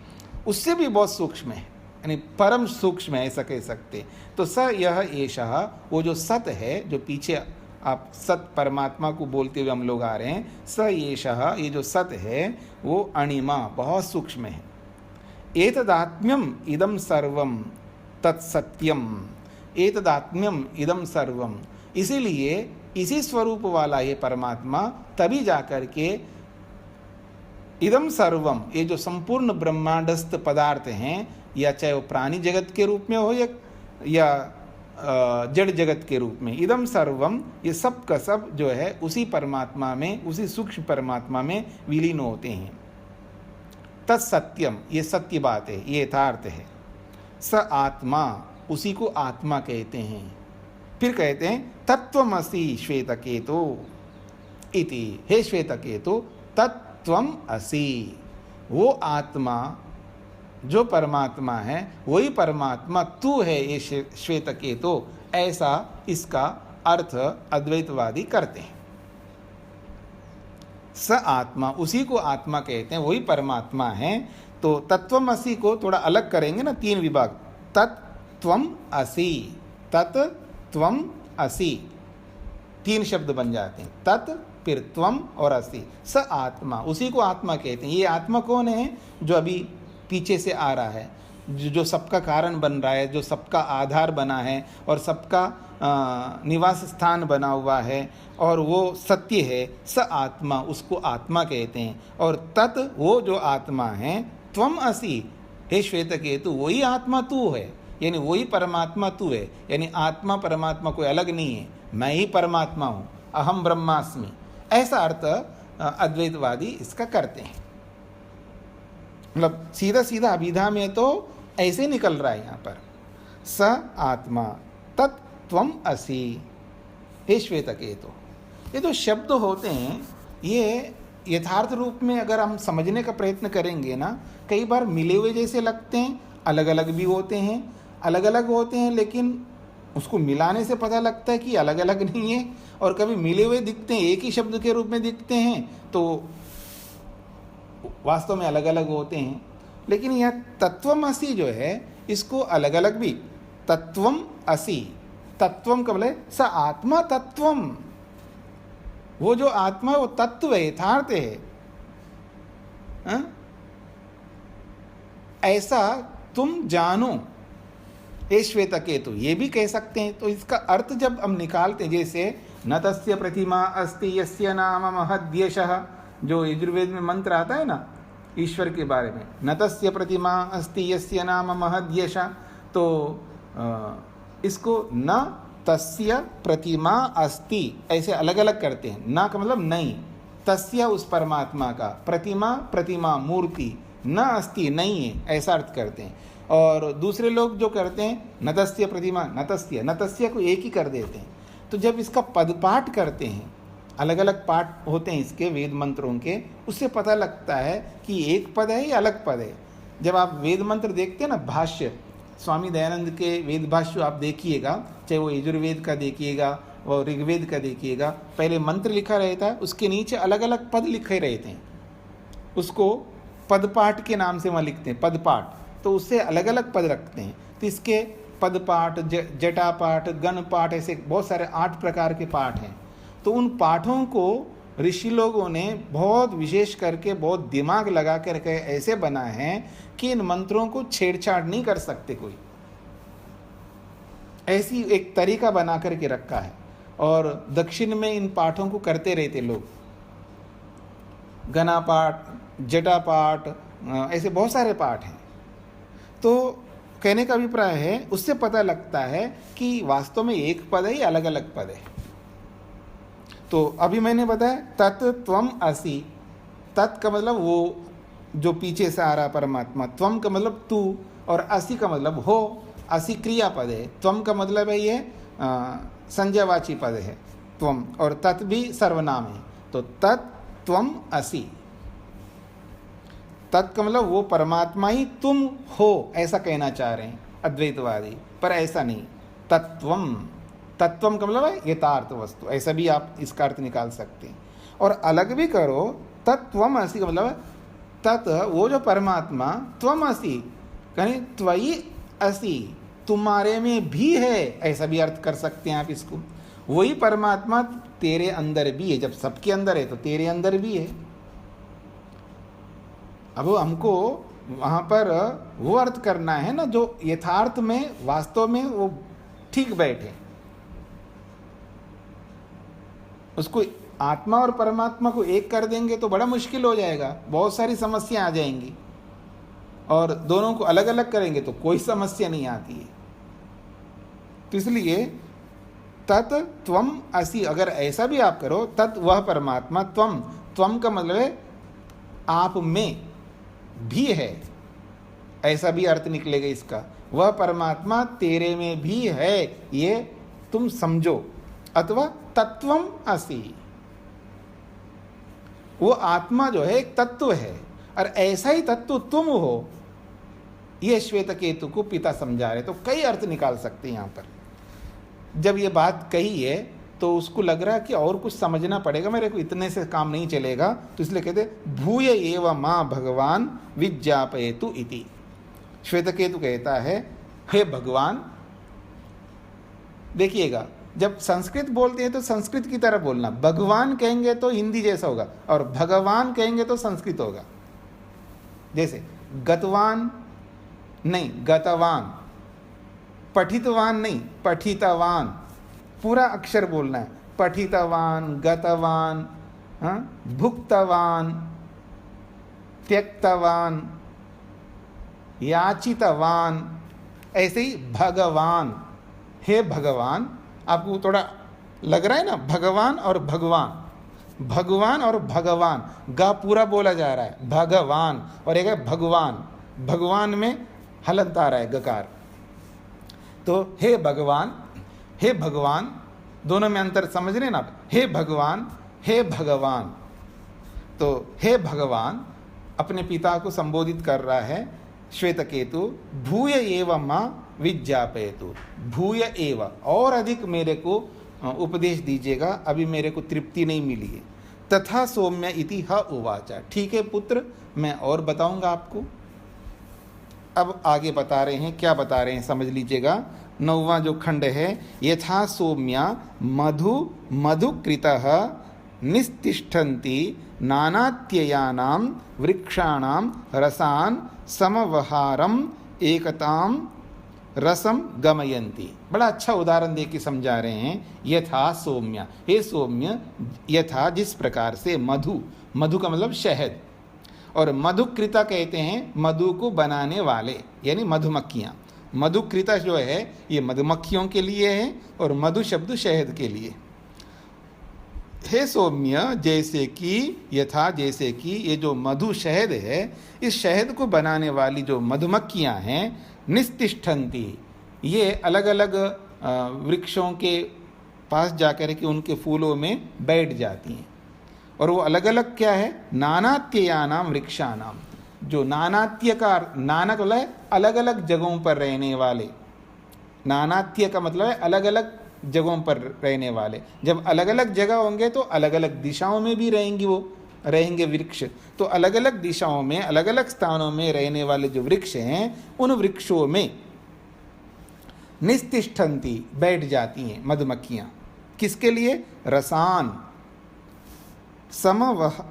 उससे भी बहुत सूक्ष्म है, यानी परम सूक्ष्म है, ऐसा कह सकते। तो स यह एषः, वो जो सत है, जो पीछे आप सत परमात्मा को बोलते हुए हम लोग आ रहे हैं, स एषः, ये जो सत है वो अणिमा बहुत सूक्ष्म है। एतदात्म्यम इदम सर्वम तत्सत्यम, एतदात्म्यम इदम सर्वम, इसीलिए इसी स्वरूप वाला ये परमात्मा तभी जाकर के इदम सर्वम, ये जो संपूर्ण ब्रह्मांडस्थ पदार्थ हैं, या चाहे वो प्राणी जगत के रूप में हो या जड़ जगत के रूप में, इदम सर्वम, ये सब का सब जो है उसी परमात्मा में, उसी सूक्ष्म परमात्मा में विलीन होते हैं। तत्सत्यम, ये सत्य बात है, ये यथार्थ है। स आत्मा, उसी को आत्मा कहते हैं। फिर कहते हैं तत्वमसि श्वेतकेतो इति, हे श्वेतकेतो तत्वम असि, वो आत्मा जो परमात्मा है वही परमात्मा तू है ये श्वेतकेतो, ऐसा इसका अर्थ अद्वैतवादी करते हैं। स आत्मा, उसी को आत्मा कहते हैं, वही परमात्मा है। तो तत्वमसि को थोड़ा अलग करेंगे ना, 3 विभाग, तत्त्वम असि, तत्त्वम असि, 3 शब्द बन जाते हैं, तत् फिर त्वम और असि, स आत्मा, उसी को आत्मा कहते हैं। ये आत्मा कौन है? जो अभी पीछे से आ रहा है, जो सबका कारण बन रहा है, जो सबका आधार बना है और सबका निवास स्थान बना हुआ है, और वो सत्य है, स आत्मा, उसको आत्मा कहते हैं। और तत्, वो जो आत्मा है, त्वम असि, हे श्वेतकेतु, वही आत्मा तू है, यानी वही परमात्मा तू है, यानी आत्मा परमात्मा कोई अलग नहीं है, मैं ही परमात्मा हूँ, अहम ब्रह्मास्मि, ऐसा अर्थ अद्वैतवादी इसका करते हैं। मतलब सीधा सीधा अभिधा में तो ऐसे निकल रहा है यहाँ पर, स आत्मा तत्त्वम असि, हे श्वेतकेतु। ये जो शब्द होते हैं ये यथार्थ रूप में अगर हम समझने का प्रयत्न करेंगे ना, कई बार मिले हुए जैसे लगते हैं, अलग अलग भी होते हैं, अलग अलग होते हैं, लेकिन उसको मिलाने से पता लगता है कि अलग अलग नहीं है। और कभी मिले हुए दिखते हैं, एक ही शब्द के रूप में दिखते हैं, तो वास्तव में अलग अलग होते हैं। लेकिन यह तत्वमसि जो है, इसको अलग अलग भी, तत्वम असि, तत्वम का बोले स आत्मा तत्वम, वो जो आत्मा वो तत्व है, यथार्थ है, ऐसा तुम जानो, हे श्वेतकेतु, ये भी कह सकते हैं। तो इसका अर्थ जब हम निकालते हैं, जैसे न तस्य प्रतिमा अस्ति यस्य नाम महद्यशः, जो यजुर्वेद में मंत्र आता है ना ईश्वर के बारे में, न तस्य प्रतिमा अस्ति यस्य नाम महद्यशः, तो इसको न तस्य प्रतिमा अस्ति ऐसे अलग अलग करते हैं। न का मतलब नहीं, तस्य उस परमात्मा का, प्रतिमा प्रतिमा मूर्ति, न अस्ति नहीं है, ऐसा अर्थ करते हैं। और दूसरे लोग जो करते हैं न तस्य प्रतिमा, न तस्य को एक ही कर देते हैं। तो जब इसका पदपाठ करते हैं, अलग अलग पाठ होते हैं इसके वेद मंत्रों के, उससे पता लगता है कि एक पद है या अलग पद है। जब आप वेद मंत्र देखते हैं ना, भाष्य स्वामी दयानंद के वेद भाष्य आप देखिएगा, चाहे वो यजुर्वेद का देखिएगा और ऋग्वेद का देखिएगा, पहले मंत्र लिखा रहता है, उसके नीचे अलग अलग पद लिखे रहते हैं, उसको पदपाठ के नाम से वहाँ लिखते हैं, पदपाठ, तो उससे अलग अलग पद रखते हैं। तो इसके पदपाठ, जटापाठ, गणपाठ, ऐसे बहुत सारे 8 प्रकार के पाठ हैं। तो उन पाठों को ऋषि लोगों ने बहुत विशेष करके बहुत दिमाग लगा कर के ऐसे बना है कि इन मंत्रों को छेड़छाड़ नहीं कर सकते कोई, ऐसी एक तरीका बना करके रखा है। और दक्षिण में इन पाठों को करते रहते लोग, गणा पाठ, जटा पाठ, ऐसे बहुत सारे पाठ हैं। तो कहने का अभिप्राय है, उससे पता लगता है कि वास्तव में एक पद है या अलग अलग पद है। तो अभी मैंने बताया तत् त्वम असि, तत् का मतलब वो जो पीछे से आ रहा परमात्मा, त्वम का मतलब तू, और असि का मतलब हो। असि क्रिया पद है, त्वम का मतलब है ये संज्ञावाची पद है त्वम, और तत् भी सर्वनाम है। तो तत् त्वम असि, तत् का मतलब वो परमात्मा ही तुम हो, ऐसा कहना चाह रहे हैं अद्वैतवादी, पर ऐसा नहीं। तत्वम, तत्वम का मतलब है यथार्थ वस्तु, ऐसा भी आप इसका अर्थ निकाल सकते हैं। और अलग भी करो, तत्वम असि का मतलब तत्, वो जो परमात्मा, त्वम असि कहीं त्वयि असि, तुम्हारे में भी है, ऐसा भी अर्थ कर सकते हैं आप इसको। वही परमात्मा तेरे अंदर भी है, जब सबके अंदर है तो तेरे अंदर भी है। अब हमको वहाँ पर वो अर्थ करना है ना जो यथार्थ में वास्तव में वो ठीक बैठे। उसको आत्मा और परमात्मा को एक कर देंगे तो बड़ा मुश्किल हो जाएगा, बहुत सारी समस्या आ जाएंगी। और दोनों को अलग अलग करेंगे तो कोई समस्या नहीं आती है। तो इसलिए तत् त्वम असि, अगर ऐसा भी आप करो, तत् वह परमात्मा, त्वम, त्वम का मतलब है आप में भी है, ऐसा भी अर्थ निकलेगा इसका। वह परमात्मा तेरे में भी है, ये तुम समझो। अथवा तत्वम असि, वो आत्मा जो है एक तत्व है, और ऐसा ही तत्व तुम हो, ये श्वेतकेतु को पिता समझा रहे। तो कई अर्थ निकाल सकते हैं यहाँ पर। जब ये बात कही है तो उसको लग रहा है कि और कुछ समझना पड़ेगा, मेरे को इतने से काम नहीं चलेगा, तो इसलिए कहते भूय एव मां भगवान विज्ञापयतु इति। श्वेतकेतु कहता है हे भगवान, देखिएगा जब संस्कृत बोलते हैं तो संस्कृत की तरह बोलना, भगवान कहेंगे तो हिंदी जैसा होगा और भगवान कहेंगे तो संस्कृत होगा। जैसे गतवान नहीं गतवान, पठितवान नहीं पठितवान, पूरा अक्षर बोलना है, पठितवान, गतवान, भुक्तवान, त्यक्तवान, याचितवान, ऐसे ही भगवान। हे भगवान, आपको थोड़ा लग रहा है ना, भगवान और भगवान, भगवान और भगवान, गा पूरा बोला जा रहा है, भगवान, और एक है भगवान, भगवान में हलंत आ रहा है गकार। तो हे भगवान, हे भगवान, दोनों में अंतर समझ रहे ना आप, हे भगवान, हे भगवान। तो हे भगवान अपने पिता को संबोधित कर रहा है श्वेतकेतु, भूय एव मां विज्ञापयतु, भूय एव, और अधिक मेरे को उपदेश दीजिएगा, अभी मेरे को तृप्ति नहीं मिली है। तथा सौम्य इति ह उवाचा, ठीक है पुत्र, मैं और बताऊंगा आपको। अब आगे बता रहे हैं, क्या बता रहे हैं समझ लीजिएगा। 9वां जो खंड है, यथा सौम्या मधु मधुकृतः निस्तिष्ठन्ति नानात्ययानां वृक्षाणां रसान् समवहारम एकताम रसम गमयन्ति। बड़ा अच्छा उदाहरण दे के समझा रहे हैं। यथा सौम्य, हे सौम्य, यथा जिस प्रकार से, मधु, मधु का मतलब शहद, और मधुकृता कहते हैं मधु को बनाने वाले, यानी मधुमक्खियाँ। मधुकृता जो है ये मधुमक्खियों के लिए है और मधु शब्द शहद के लिए। हे सौम्य, जैसे कि, यथा जैसे कि, ये जो मधु शहद है, इस शहद को बनाने वाली जो मधुमक्खियाँ हैं, निस्तिष्ठन्ति, ये अलग अलग वृक्षों के पास जाकर के उनके फूलों में बैठ जाती हैं। और वो अलग अलग क्या है, नानात्ययानाम वृक्षानाम, जो नानात्य का, नाना का मतलब है अलग अलग जगहों पर रहने वाले, नानात्य का मतलब है अलग अलग जगहों पर रहने वाले। जब अलग अलग जगह होंगे तो अलग अलग दिशाओं में भी रहेंगी, वो रहेंगे वृक्ष। तो अलग अलग दिशाओं में, अलग अलग स्थानों में रहने वाले जो वृक्ष हैं, उन वृक्षों में निस्तिष्ठन्ति, बैठ जाती हैं मधुमक्खियाँ। किसके लिए? रसान,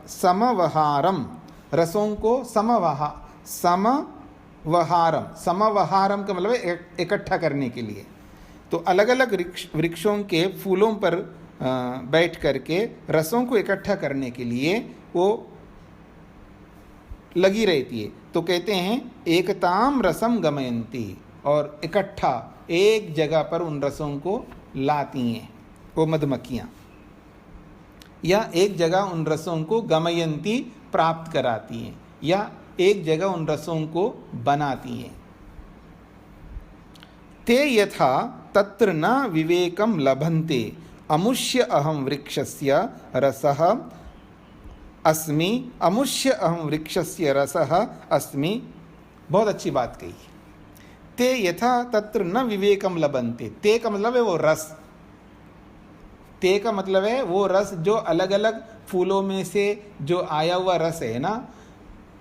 समवहारम, रसों को समवहारम, समवहारम का मतलब है इकट्ठा करने के लिए। तो अलग अलग वृक्षों के फूलों पर बैठ करके रसों को इकट्ठा करने के लिए वो लगी रहती है। तो कहते हैं एकताम रसम गमयन्ति, और इकट्ठा एक जगह पर उन रसों को लाती हैं वो मधुमक्खियाँ, या एक जगह उन रसों को गमयन्ति, प्राप्त कराती हैं, या एक जगह उन रसों को बनाती हैं। ते यथा तत्र न विवेकम लभन्ते अमुष्य अहम वृक्षस्य रसः अस्मि, अमुष्य अहम वृक्षस्य रसः अस्मि। बहुत अच्छी बात कही। ते यथा तत्र न विवेकम लभन्ते, ते का मतलब है वो रस, ते का मतलब है वो रस जो अलग अलग फूलों में से जो आया हुआ रस है ना,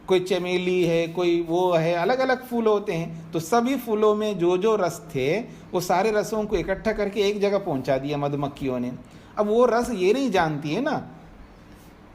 कोई चमेली है, कोई वो है, अलग अलग फूल होते हैं। तो सभी फूलों में जो जो रस थे वो सारे रसों को इकट्ठा करके एक जगह पहुंचा दिया मधुमक्खियों ने। अब वो रस ये नहीं जानती है ना,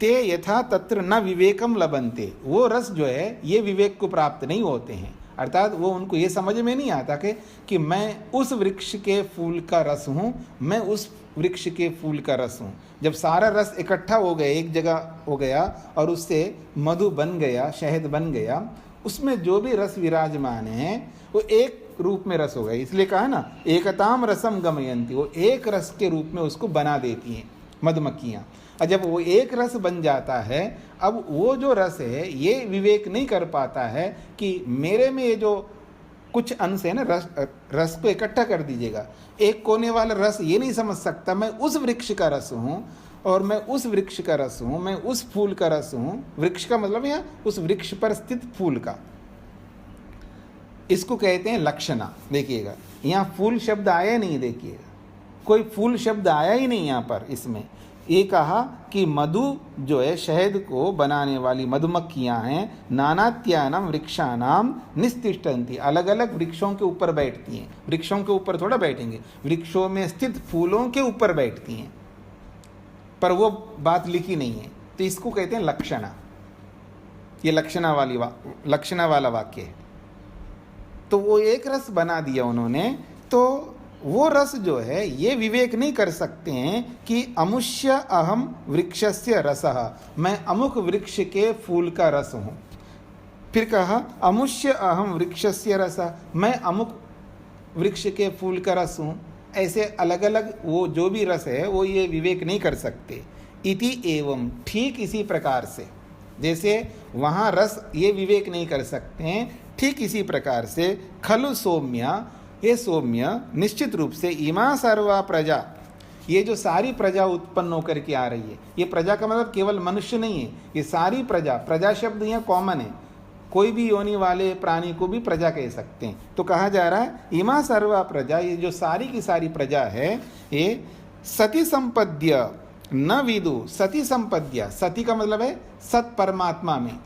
ते यथा तत्र न विवेकम लभन्ते, वो रस जो है ये विवेक को प्राप्त नहीं होते हैं, अर्थात वो उनको ये समझ में नहीं आता कि मैं उस वृक्ष के फूल का रस हूँ, मैं उस वृक्ष के फूल का रस हूँ। जब सारा रस इकट्ठा हो गया, एक जगह हो गया और उससे मधु बन गया, शहद बन गया, उसमें जो भी रस विराजमान है वो एक रूप में रस हो गया। इसलिए कहा ना एकताम रसम गमयन्ति, वो एक रस के रूप में उसको बना देती हैं मधुमक्खियाँ। और जब वो एक रस बन जाता है, अब वो जो रस है ये विवेक नहीं कर पाता है कि मेरे में ये जो कुछ अंश है ना, रस को इकट्ठा कर दीजिएगा। एक कोने वाला रस ये नहीं समझ सकता मैं उस वृक्ष का रस हूँ, और मैं उस वृक्ष का रस हूँ, मैं उस फूल का रस हूँ। वृक्ष का मतलब यहाँ उस वृक्ष पर स्थित फूल का, इसको कहते हैं लक्षणा। देखिएगा यहाँ फूल शब्द आया नहीं, देखिएगा कोई फूल शब्द आया ही नहीं यहाँ पर। इसमें ये कहा कि मधु जो है शहद को बनाने वाली मधुमक्खियाँ हैं, नानात्यानाम वृक्षानाम निस्तिष्ठन्ति, अलग अलग वृक्षों के ऊपर बैठती हैं। वृक्षों के ऊपर थोड़ा बैठेंगे, वृक्षों में स्थित फूलों के ऊपर बैठती हैं, पर वो बात लिखी नहीं है। तो इसको कहते हैं लक्षणा। ये लक्षणा वाला वाक्य है। तो वो एक रस बना दिया उन्होंने। तो वो रस जो है ये विवेक नहीं कर सकते हैं कि अमुष्य अहम वृक्षस्य रसः, मैं अमुक वृक्ष के फूल का रस हूँ। फिर कहा अमुष्य अहम वृक्षस्य रसः, मैं अमुक वृक्ष के फूल का रस हूँ। ऐसे अलग अलग वो जो भी रस है वो ये विवेक नहीं कर सकते। इति एवं, ठीक इसी प्रकार से जैसे वहाँ रस ये विवेक नहीं कर सकते हैं, ठीक इसी प्रकार से खलु सौम्या, ये सौम्य निश्चित रूप से इमा सर्वा प्रजा, ये जो सारी प्रजा उत्पन्न होकर के आ रही है, ये प्रजा का मतलब केवल मनुष्य नहीं है, ये सारी प्रजा, प्रजा शब्द यहाँ कॉमन है, कोई भी योनि वाले प्राणी को भी प्रजा कह सकते हैं। तो कहा जा रहा है इमा सर्वा प्रजा, ये जो सारी की सारी प्रजा है, ये सति संपद्य न विदु, सति संपद्य, सति का मतलब है सत परमात्मा में,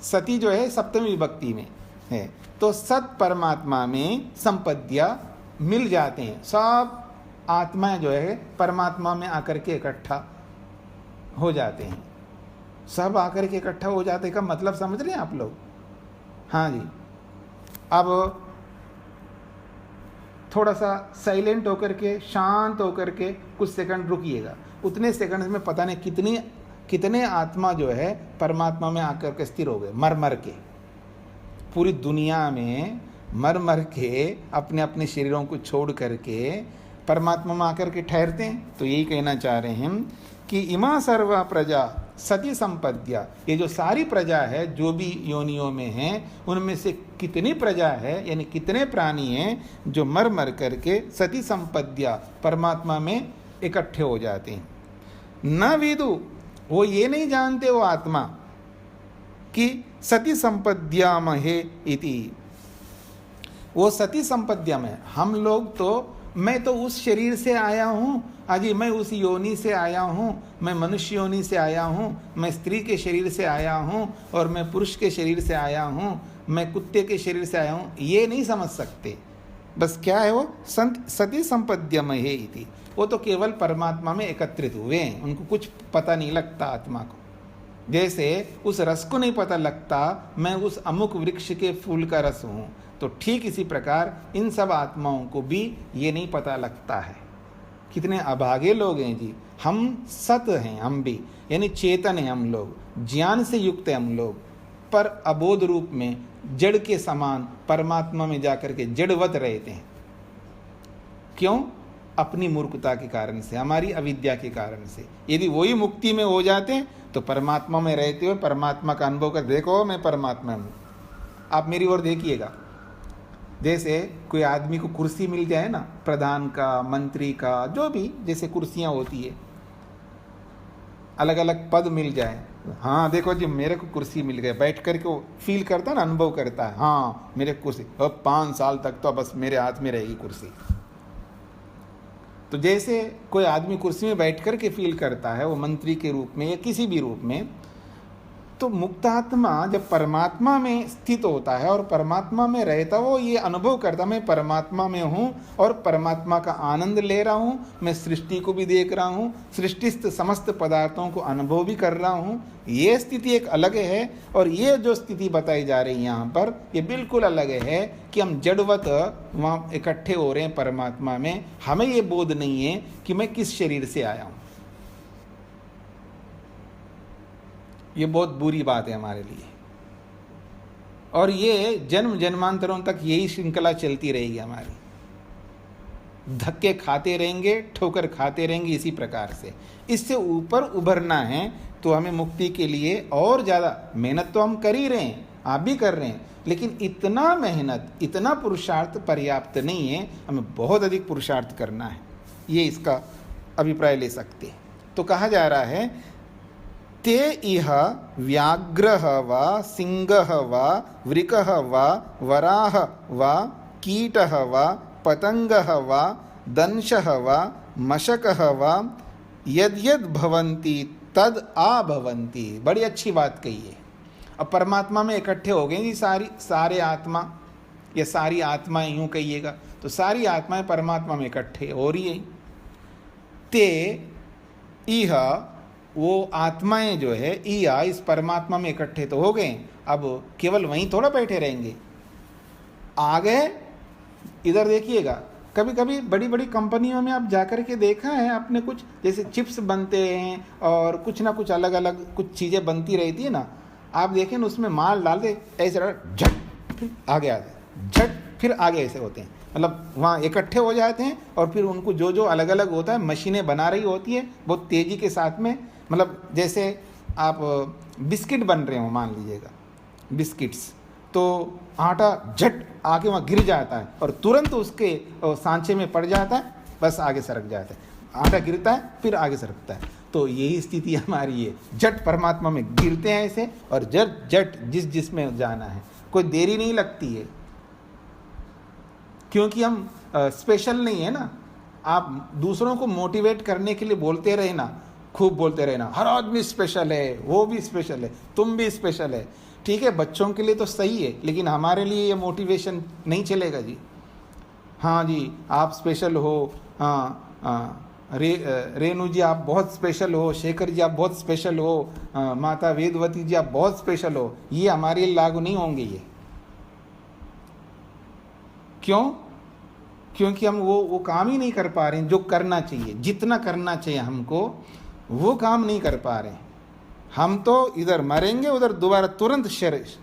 सती जो है सप्तमी विभक्ति में है, तो सत परमात्मा में संपद्या मिल जाते हैं। सब आत्माएं जो है परमात्मा में आकर के इकट्ठा हो जाते हैं, सब आकर के इकट्ठा हो जाते का मतलब समझ रहे हैं आप लोग? हाँ जी। अब थोड़ा सा साइलेंट होकर के, शांत होकर के कुछ सेकंड रुकिएगा। उतने सेकंड में पता नहीं कितने आत्मा जो है परमात्मा में आकर के स्थिर हो गए, मर मर के। पूरी दुनिया में मर मर के अपने अपने शरीरों को छोड़ करके परमात्मा में आकर के ठहरते हैं। तो यही कहना चाह रहे हैं कि इमा सर्वा प्रजा सति संपद्या, ये जो सारी प्रजा है जो भी योनियों में हैं, उनमें से कितनी प्रजा है, यानी कितने प्राणी हैं जो मर मर करके सति संपद्या परमात्मा में इकट्ठे हो जाते हैं। न विदु, वो ये नहीं जानते वो आत्मा कि सति संपद्यामहे इति, वो सति संपद्या में हम लोग तो, मैं तो उस शरीर से आया हूँ अजी, मैं उस योनि से आया हूँ, मैं मनुष्य योनि से आया हूँ, मैं स्त्री के शरीर से आया हूँ, और मैं पुरुष के शरीर से आया हूँ, मैं कुत्ते के शरीर से आया हूँ, ये नहीं समझ सकते। बस क्या है वो सति संपद्यमहे इति, वो तो केवल परमात्मा में एकत्रित हुए हैं, उनको कुछ पता नहीं लगता आत्मा को। जैसे उस रस को नहीं पता लगता मैं उस अमुक वृक्ष के फूल का रस हूँ, तो ठीक इसी प्रकार इन सब आत्माओं को भी ये नहीं पता लगता है। कितने अभागे लोग हैं जी। हम सत हैं, हम भी यानी चेतन हैं, हम लोग ज्ञान से युक्त हैं हम लोग, पर अबोध रूप में जड़ के समान परमात्मा में जाकर के जड़वत रहते हैं। क्यों? अपनी मूर्खता के कारण से, हमारी अविद्या के कारण से। यदि वही मुक्ति में हो जाते हैं तो परमात्मा में रहते हुए परमात्मा का अनुभव कर, देखो मैं परमात्मा हूँ। आप मेरी ओर देखिएगा, जैसे कोई आदमी को कुर्सी मिल जाए ना, प्रधान का, मंत्री का, जो भी जैसे कुर्सियाँ होती है, अलग अलग पद मिल जाए, हाँ देखो जी मेरे को कुर्सी मिल गई, बैठ कर के वो फील करता है ना, अनुभव करता है, हाँ मेरे कुर्सी, अब 5 साल तक तो बस मेरे हाथ में रहेगी कुर्सी। तो जैसे कोई आदमी कुर्सी में बैठ कर के फील करता है, वो मंत्री के रूप में या किसी भी रूप में, तो मुक्तात्मा जब परमात्मा में स्थित होता है और परमात्मा में रहता, वो ये अनुभव करता मैं परमात्मा में हूँ और परमात्मा का आनंद ले रहा हूँ, मैं सृष्टि को भी देख रहा हूँ, सृष्टिस्थ समस्त पदार्थों को अनुभव भी कर रहा हूँ। ये स्थिति एक अलग है, और ये जो स्थिति बताई जा रही है यहाँ पर, ये बिल्कुल अलग है कि हम जड़वत वहाँ इकट्ठे हो रहे हैं परमात्मा में। हमें ये बोध नहीं है कि मैं किस शरीर से आया हूँ। ये बहुत बुरी बात है हमारे लिए, और ये जन्म जन्मांतरों तक यही श्रृंखला चलती रहेगी हमारी। धक्के खाते रहेंगे, ठोकर खाते रहेंगे इसी प्रकार से। इससे ऊपर उभरना है तो हमें मुक्ति के लिए और ज़्यादा मेहनत तो हम कर ही रहे हैं, आप भी कर रहे हैं, लेकिन इतना मेहनत, इतना पुरुषार्थ पर्याप्त नहीं है, हमें बहुत अधिक पुरुषार्थ करना है। ये इसका अभिप्राय ले सकते हैं। तो कहा जा रहा है ते इह व्याघ्रः वा सिंहः वा वृकः वा वराह वा कीटः वा पतंगः वा दंशः वा मशकः वा यद यद भवन्ति तद आभवन्ति। बड़ी अच्छी बात कही है। अब परमात्मा में इकट्ठे हो गए जी सारे आत्मा, या सारी आत्माएं, यूं कहिएगा तो सारी आत्माएं परमात्मा में इकट्ठे हो रही है। ते इह, वो आत्माएं जो है इया इस परमात्मा में इकट्ठे तो हो गए, अब केवल वहीं थोड़ा बैठे रहेंगे, आगे इधर देखिएगा। कभी कभी बड़ी बड़ी कंपनियों में आप जाकर के देखा है आपने, कुछ जैसे चिप्स बनते हैं और कुछ ना कुछ अलग अलग कुछ चीज़ें बनती रहती है ना, आप देखें उसमें माल डालते ऐसे झट फिर आगे आते, झट फिर आगे ऐसे होते हैं, मतलब वहाँ इकट्ठे हो जाते हैं और फिर उनको जो जो अलग अलग होता है मशीनें बना रही होती है बहुत तेज़ी के साथ में। मतलब जैसे आप बिस्किट बन रहे हो मान लीजिएगा, बिस्किट्स, तो आटा झट आके वहाँ गिर जाता है और तुरंत उसके सांचे में पड़ जाता है, बस आगे सरक जाता है। आटा गिरता है फिर आगे सरकता है। तो यही स्थिति हमारी है, झट परमात्मा में गिरते हैं ऐसे और झट झट जिस में जाना है, कोई देरी नहीं लगती है, क्योंकि हम स्पेशल नहीं है ना। आप दूसरों को मोटिवेट करने के लिए बोलते रहे ना, खूब बोलते रहे ना, हर आदमी स्पेशल है, वो भी स्पेशल है, तुम भी स्पेशल है। ठीक है, बच्चों के लिए तो सही है, लेकिन हमारे लिए ये मोटिवेशन नहीं चलेगा जी। हाँ जी आप स्पेशल हो, हाँ रेणु जी आप बहुत स्पेशल हो, शेखर जी आप बहुत स्पेशल हो, माता वेदवती जी आप बहुत स्पेशल हो, ये हमारे लिए लागू नहीं होंगे ये। क्यों? क्योंकि हम वो काम ही नहीं कर पा रहे हैं जो करना चाहिए, जितना करना चाहिए हमको वो काम नहीं कर पा रहे हैं। हम तो इधर मरेंगे, उधर दोबारा तुरंत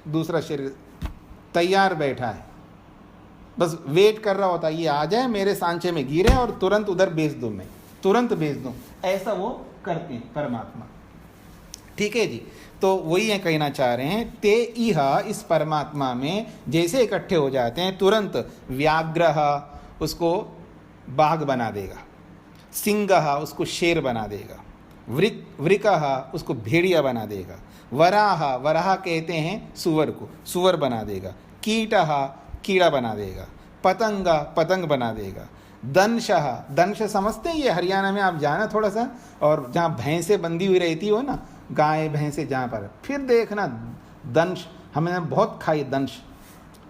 दूसरा शरीर तैयार बैठा है, बस वेट कर रहा होता है ये आ जाए मेरे सांचे में गिरे और तुरंत उधर बेच दूं, मैं तुरंत बेच दूं, ऐसा वो करते हैं परमात्मा। ठीक है जी, तो वही है कहना चाह रहे हैं, ते इह इस परमात्मा में जैसे इकट्ठे हो जाते हैं तुरंत व्याघ्रः उसको बाघ बना देगा, सिंहः उसको शेर बना देगा, वृकः उसको भेड़िया बना देगा, वराह कहते हैं सुअर को, सुअर बना देगा, कीटः कीड़ा बना देगा, पतंग बना देगा, दंश समझते हैं ये हरियाणा में आप जाना थोड़ा सा, और जहाँ भैंसें बंधी हुई रहती हो ना, गाय भैंसें जहाँ पर, फिर देखना दंश हमने बहुत खाई। दंश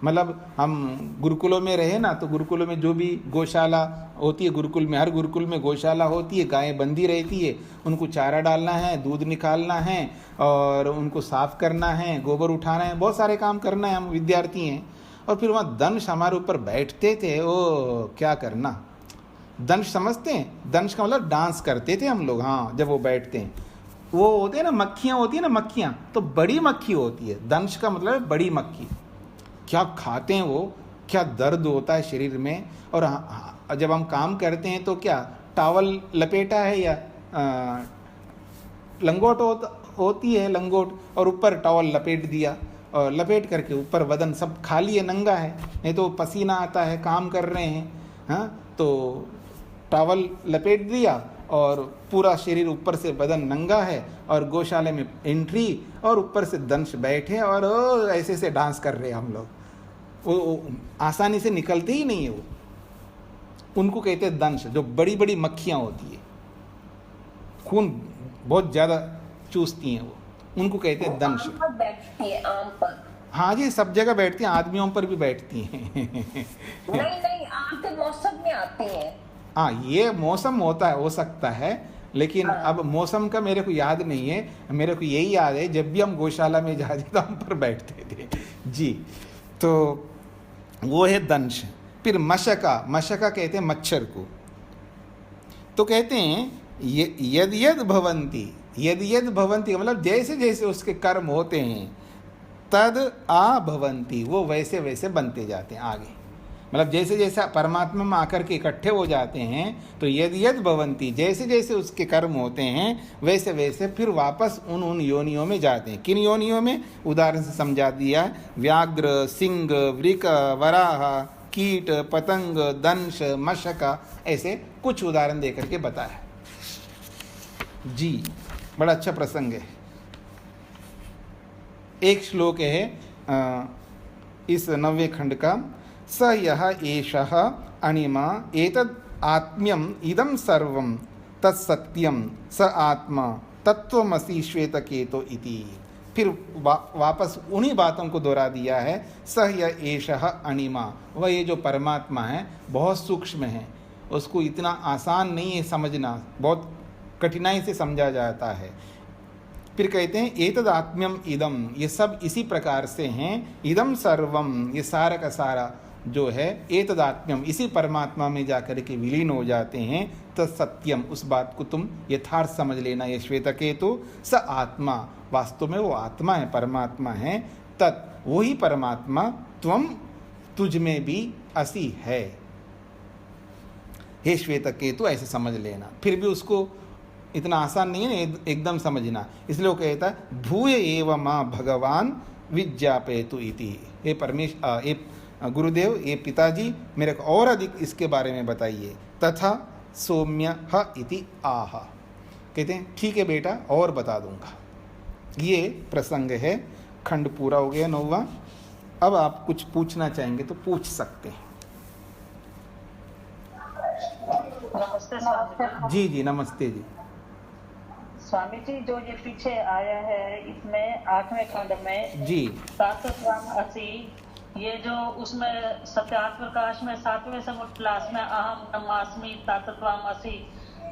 मतलब हम गुरुकुलों में रहे ना, तो गुरुकुलों में जो भी गौशाला होती है, गुरुकुल में हर गुरुकुल में गौशाला होती है, गायें बंधी रहती है, उनको चारा डालना है, दूध निकालना है और उनको साफ करना है, गोबर उठाना है, बहुत सारे काम करना है, हम विद्यार्थी हैं। और फिर वहाँ दंश हमारे ऊपर बैठते थे, ओ क्या करना। दंश समझते हैं? दंश का मतलब डांस करते थे हम लोग, हाँ जब वो बैठते हैं, वो होते हैं ना मक्खियाँ होती है ना, मक्खियाँ तो बड़ी मक्खी होती है, दंश का मतलब है बड़ी मक्खी। क्या खाते हैं वो, क्या दर्द होता है शरीर में। और जब हम काम करते हैं तो क्या टॉवल लपेटा है या लंगोट होती है, लंगोट, और ऊपर टॉवल लपेट दिया और लपेट करके ऊपर बदन सब खाली है, नंगा है, नहीं तो पसीना आता है, काम कर रहे हैं, हाँ तो टॉवल लपेट दिया और पूरा शरीर ऊपर से बदन नंगा है, और गौशाले में एंट्री और ऊपर से दंश बैठे और ऐसे ऐसे डांस कर रहे हैं हम लोग। वो आसानी से निकलते ही नहीं है वो, उनको कहते हैं दंश। जो बड़ी बड़ी मक्खियाँ होती है, खून बहुत ज़्यादा चूसती हैं वो, उनको कहते हैं दंश। आम पर बैठती है, आम पर। हाँ जी सब जगह बैठती हैं, आदमियों पर भी बैठती हैं। नहीं आम के मौसम में आती हैं। हाँ ये मौसम होता है, हो सकता है, लेकिन अब मौसम का मेरे को याद नहीं है। मेरे को यही याद है जब भी हम गौशाला में जाते तो हम पर बैठते थे जी। तो वो है दंश। फिर मशका कहते हैं मच्छर को। तो कहते हैं यद यद भवंती मतलब जैसे जैसे उसके कर्म होते हैं, तद आभवंती वो वैसे वैसे बनते जाते हैं आगे। मतलब जैसे जैसे परमात्मा में आकर के इकट्ठे हो जाते हैं, तो यद भवंती जैसे जैसे उसके कर्म होते हैं वैसे वैसे फिर वापस उन योनियों में जाते हैं। किन योनियों में? उदाहरण से समझा दिया, व्याघ्र, सिंह, वृक, वराह, कीट, पतंग, दंश, मशका, ऐसे कुछ उदाहरण दे करके बताया जी। बड़ा अच्छा प्रसंग है। एक श्लोक है इस 90वें खंड का, स यह एषः अणिमा एतद् आत्म्यम इदम सर्वम तत्सत्यम स आत्मा तत्वमसि श्वेतकेतो इति। फिर वापस उन्हीं बातों को दोहरा दिया है। सह य एषः अणिमा, वह ये जो परमात्मा है बहुत सूक्ष्म है, उसको इतना आसान नहीं है समझना, बहुत कठिनाई से समझा जाता है। फिर कहते हैं एतद आत्म्यम इदम, ये सब इसी प्रकार से हैं। इदम सर्वम, ये सारा का सारा जो है एतद आत्म्यम, इसी परमात्मा में जाकर के विलीन हो जाते हैं। तत्सत्यम, उस बात को तुम यथार्थ समझ लेना। ये श्वेतकेतु स आत्मा, वास्तव में वो आत्मा है, परमात्मा है। तत्, वही परमात्मा, त्वम, तुझ में भी असि है। हे श्वेतकेतु, ऐसे समझ लेना। फिर भी उसको इतना आसान नहीं है ना एकदम समझना, इसलिए वो कहता है भूय एव मां भगवान विज्ञापयतु इति। हे ये गुरुदेव, ये पिताजी, मेरे को और अधिक इसके बारे में बताइए। तथा सौम्य ह इति आह, कहते हैं ठीक है बेटा और बता दूंगा। ये प्रसंग है, खंड पूरा हो गया 9वां। अब आप कुछ पूछना चाहेंगे तो पूछ सकते हैं। नमस्ते स्वामी जी जी नमस्ते जी। स्वामी जी, जो ये पीछे आया है इसमें 8वें खंड में जी तातत्वाम असि, ये जो उसमें सत्यार्थ प्रकाश में 7वें समुद्र क्लास में अहम ब्रह्मास्मि तातत्वाम असि,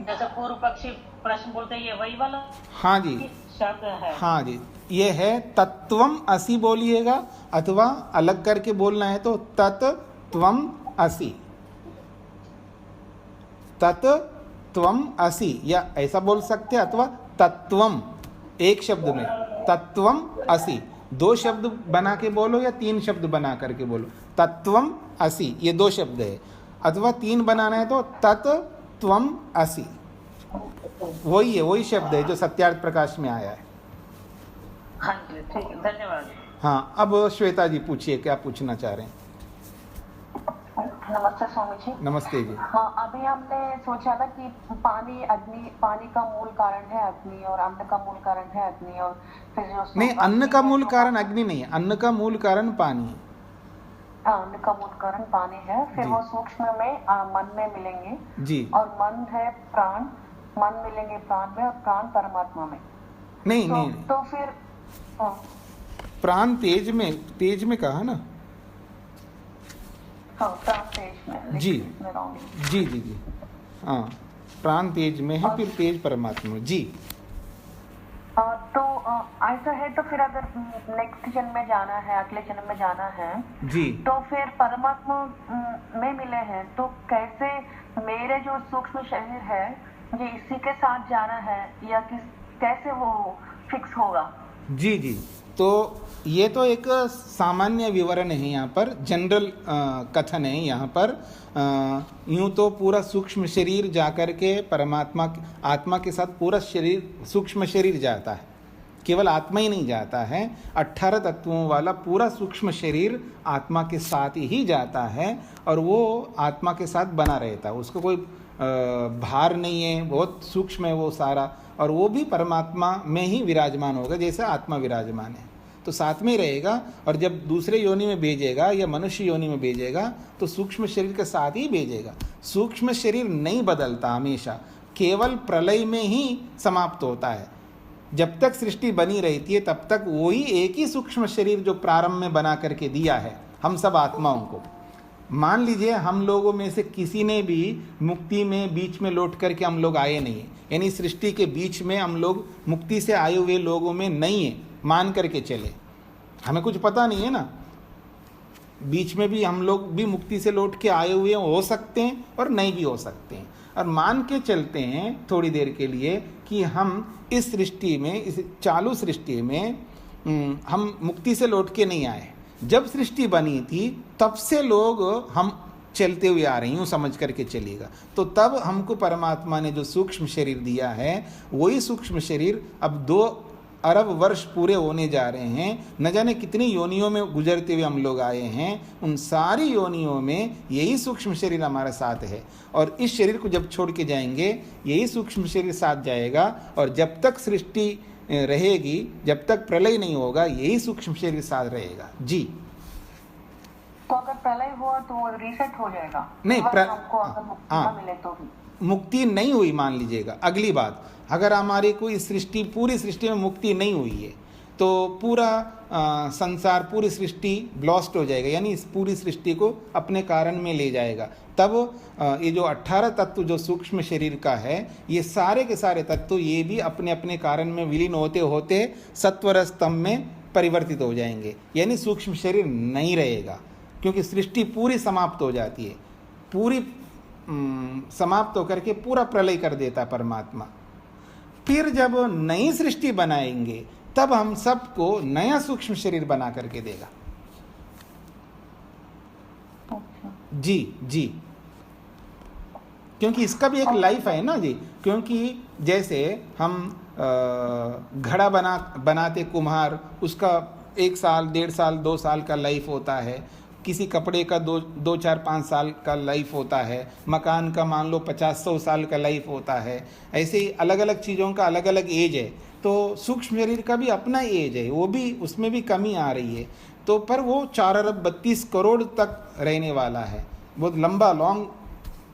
जैसे पूर्व पक्षी प्रश्न बोलते हैं, ये वही वाला हाँ जी शब्द है? हाँ जी, ये है तत्वम असि बोलिएगा, अथवा अलग करके बोलना है तो तत्त्वम असि, तत्त्वम असि, या ऐसा बोल सकते हैं, अथवा तत्वम, एक शब्द में तत्वम असि। 2 शब्द बना के बोलो या 3 शब्द बना करके बोलो। तत्वम असि, ये 2 शब्द है, अथवा 3 बनाना है तो तत्त्वम असि। वही है, वही शब्द है जो सत्यार्थ प्रकाश में आया है। हाँ जी, ठीक है, धन्यवाद। हाँ, अब श्वेता जी पूछिए, क्या पूछना चाह रहे हैं? नमस्ते स्वामी जी। नमस्ते जी। हाँ, अभी हमने सोचा था कि पानी अग्नि, पानी का मूल कारण है अग्नि, और अन्न का मूल कारण है अग्नि, और फिर जो नहीं, अन्न का मूल कारण अग्नि नहीं है, अन्न का मूल कारण पानी है। अन्न का मूल कारण पानी है। फिर जी। वो सूक्ष्म में मन में मिलेंगे जी। और मन है प्राण, मन मिलेंगे प्राण में, और प्राण परमात्मा में। नहीं तो, नहीं, तो फिर प्राण तेज में कहा ना। हाँ, प्राण तेज में, जी। इसमें wrong है। जी जी जी, हाँ, प्राण तेज में है, फिर तेज परमात्मा में। जी। तो ऐसा है, तो फिर अगर नेक्स्ट जन्म में जाना है, अगले जन्म में जाना है, जी। तो फिर परमात्मा में मिले हैं, तो कैसे मेरे जो सूक्ष्म शरीर है ये इसी के साथ जाना है, या कैसे वो फिक्स होगा? जी जी, तो ये तो एक सामान्य विवरण है, यहाँ पर जनरल कथन है। यहाँ पर यूँ तो पूरा सूक्ष्म शरीर जाकर के परमात्मा, आत्मा के साथ पूरा शरीर, सूक्ष्म शरीर जाता है, केवल आत्मा ही नहीं जाता है। 18 तत्वों वाला पूरा सूक्ष्म शरीर आत्मा के साथ ही जाता है, और वो आत्मा के साथ बना रहता है, उसको कोई भार नहीं है, बहुत सूक्ष्म है वो सारा, और वो भी परमात्मा में ही विराजमान होगा जैसे आत्मा विराजमान है, तो साथ में रहेगा। और जब दूसरे योनि में भेजेगा या मनुष्य योनि में भेजेगा तो सूक्ष्म शरीर के साथ ही भेजेगा। सूक्ष्म शरीर नहीं बदलता, हमेशा केवल प्रलय में ही समाप्त होता है। जब तक सृष्टि बनी रहती है तब तक वही एक ही सूक्ष्म शरीर जो प्रारंभ में बना करके दिया है हम सब आत्माओं को। मान लीजिए हम लोगों में से किसी ने भी मुक्ति में बीच में लौट करके हम लोग आए नहीं है, यानी सृष्टि के बीच में हम लोग मुक्ति से आए हुए लोगों में नहीं है, मान करके चले, हमें कुछ पता नहीं है ना, बीच में भी हम लोग भी मुक्ति से लौट के आए हुए हो सकते हैं और नहीं भी हो सकते हैं। और मान के चलते हैं थोड़ी देर के लिए कि हम इस सृष्टि में, इस चालू सृष्टि में हम मुक्ति से लौट के नहीं आए, जब सृष्टि बनी थी तब से लोग हम चलते हुए आ रहे हैं, यूँ समझ करके चलेगा। तो तब हमको परमात्मा ने जो सूक्ष्म शरीर दिया है, वही सूक्ष्म शरीर अब 2 अरब वर्ष पूरे होने जा रहे हैं, न जाने कितनी योनियों में गुजरते हुए हम लोग आए हैं, उन सारी योनियों में यही सूक्ष्म शरीर हमारे साथ है। और इस शरीर को जब छोड़ के जाएंगे यही सूक्ष्म शरीर साथ जाएगा, और जब तक सृष्टि रहेगी, जब तक प्रलय नहीं होगा, यही सूक्ष्म शरीर साथ रहेगा। जी तो अगर प्रलय हुआ तो वो रीसेट हो जाएगा? नहीं, हमको अगर मुक्ति हाँ। न मिले तो भी मुक्ति नहीं हुई मान लीजिएगा। अगली बात, अगर हमारी कोई सृष्टि, पूरी सृष्टि में मुक्ति नहीं हुई है तो पूरा संसार, पूरी सृष्टि ब्लॉस्ट हो जाएगा, यानी इस पूरी सृष्टि को अपने कारण में ले जाएगा। तब ये जो 18 तत्व जो सूक्ष्म शरीर का है, ये सारे के सारे तत्व ये भी अपने अपने कारण में विलीन होते होते सत्वर स्तंभ में परिवर्तित हो जाएंगे, यानी सूक्ष्म शरीर नहीं रहेगा, क्योंकि सृष्टि पूरी समाप्त हो जाती है। पूरी समाप्त होकर के पूरा प्रलय कर देता परमात्मा। फिर जब नई सृष्टि बनाएंगे तब हम सबको नया सूक्ष्म शरीर बना करके देगा। जी जी, क्योंकि इसका भी एक लाइफ है ना जी। क्योंकि जैसे हम घड़ा बनाते कुम्हार, उसका 1 साल, 1.5 साल, 2 साल का लाइफ होता है। किसी कपड़े का 2, 4, 5 साल का लाइफ होता है। मकान का मान लो 50-100 साल का लाइफ होता है। ऐसे ही अलग अलग चीज़ों का अलग अलग एज है। तो सूक्ष्म शरीर का भी अपना एज है, वो भी, उसमें भी कमी आ रही है। तो पर वो 4 अरब 32 करोड़ तक रहने वाला है, बहुत लंबा लॉन्ग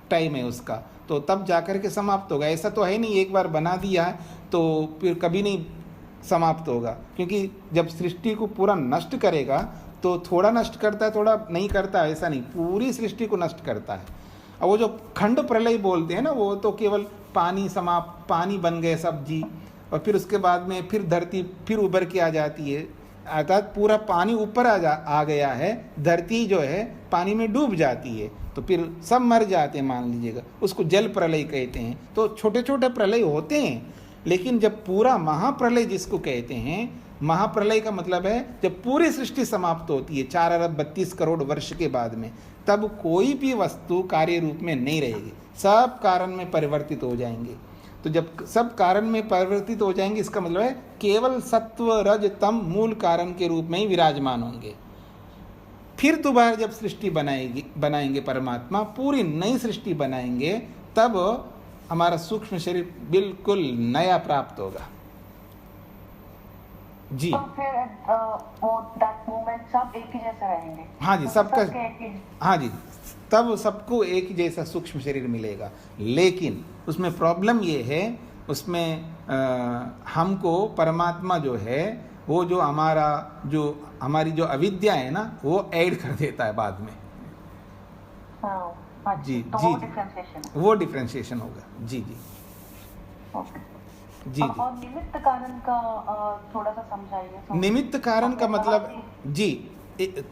टाइम है उसका। तो तब जाकर के समाप्त होगा। ऐसा तो है नहीं एक बार बना दिया है तो फिर कभी नहीं समाप्त होगा, क्योंकि जब सृष्टि को पूरा नष्ट करेगा तो थोड़ा नष्ट करता है, थोड़ा नहीं करता, ऐसा नहीं, पूरी सृष्टि को नष्ट करता है। और वो जो खंड प्रलय बोलते हैं ना, वो तो केवल पानी बन गए सब्जी, और फिर उसके बाद में फिर धरती फिर उभर के आ जाती है। अर्थात पूरा पानी ऊपर आ गया है, धरती जो है पानी में डूब जाती है, तो फिर सब मर जाते हैं मान लीजिएगा, उसको जल प्रलय कहते हैं। तो छोटे छोटे प्रलय होते हैं, लेकिन जब पूरा महाप्रलय जिसको कहते हैं, महाप्रलय का मतलब है जब पूरी सृष्टि समाप्त होती है 4 अरब 32 करोड़ वर्ष के बाद में, तब कोई भी वस्तु कार्य रूप में नहीं रहेगी, सब कारण में परिवर्तित हो जाएंगे। तो जब सब कारण में परिवर्तित हो जाएंगे, इसका मतलब है केवल सत्व रज तम मूल कारण के रूप में ही विराजमान होंगे। फिर दोबारा जब सृष्टि बनाएंगे परमात्मा, पूरी नई सृष्टि बनाएंगे, तब हमारा सूक्ष्म शरीर बिल्कुल नया प्राप्त होगा। जी, तो फिर वो दैट मोमेंट सब एक ही जैसा रहेंगे? हाँ जी, तो सबका, सबके एक ही, हाँ जी, तब सबको एक ही जैसा सूक्ष्म शरीर मिलेगा। लेकिन उसमें प्रॉब्लम ये है, उसमें हमको परमात्मा जो है, वो जो हमारी जो अविद्या है ना, वो ऐड कर देता है बाद में। हाँ, अच्छा, जी तो जी, वो डिफरेंशिएशन है। वो डिफरेंशिएशन होगा। जी जी ओके। जी जी। और निमित्त कारण का थोड़ा सा समझाइए। निमित्त कारण का मतलब जी,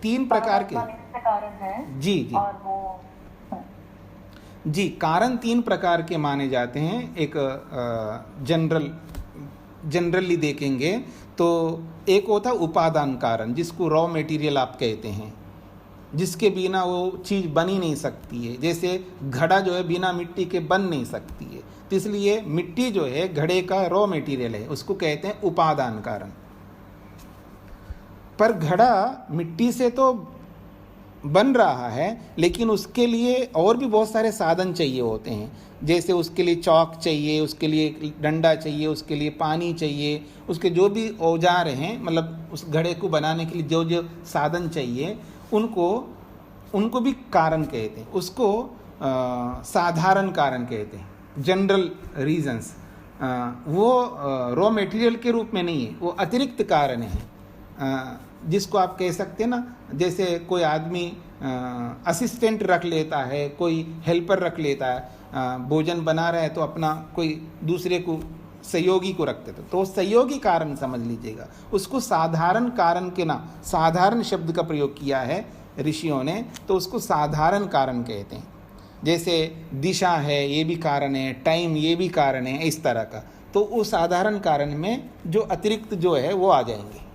3 प्रकार के। निमित्त कारण है जी जी और वो जी, कारण 3 प्रकार के माने जाते हैं। एक जनरली देखेंगे तो एक होता उपादान कारण, जिसको रॉ मटेरियल आप कहते हैं, जिसके बिना वो चीज़ बन ही नहीं सकती है। जैसे घड़ा जो है बिना मिट्टी के बन नहीं सकती है, तो इसलिए मिट्टी जो है घड़े का रॉ मटेरियल है, उसको कहते हैं उपादान कारण। पर घड़ा मिट्टी से तो बन रहा है, लेकिन उसके लिए और भी बहुत सारे साधन चाहिए होते हैं। जैसे उसके लिए चौक चाहिए, उसके लिए डंडा चाहिए, उसके लिए पानी चाहिए, उसके जो भी औजार हैं, मतलब उस घड़े को बनाने के लिए जो जो साधन चाहिए, उनको भी कारण कहते हैं। उसको साधारण कारण कहते हैं, जनरल रीजंस। वो रॉ मटेरियल के रूप में नहीं है, वो अतिरिक्त कारण है, जिसको आप कह सकते हैं ना, जैसे कोई आदमी असिस्टेंट रख लेता है, कोई हेल्पर रख लेता है, भोजन बना रहा है तो अपना कोई दूसरे को सहयोगी को रखते थे, तो सहयोगी कारण समझ लीजिएगा। उसको साधारण कारण के ना, साधारण शब्द का प्रयोग किया है ऋषियों ने, तो उसको साधारण कारण कहते हैं। जैसे दिशा है, ये भी कारण है, टाइम ये भी कारण है, इस तरह का। तो वो साधारण कारण में जो अतिरिक्त जो है वो आ जाएंगे।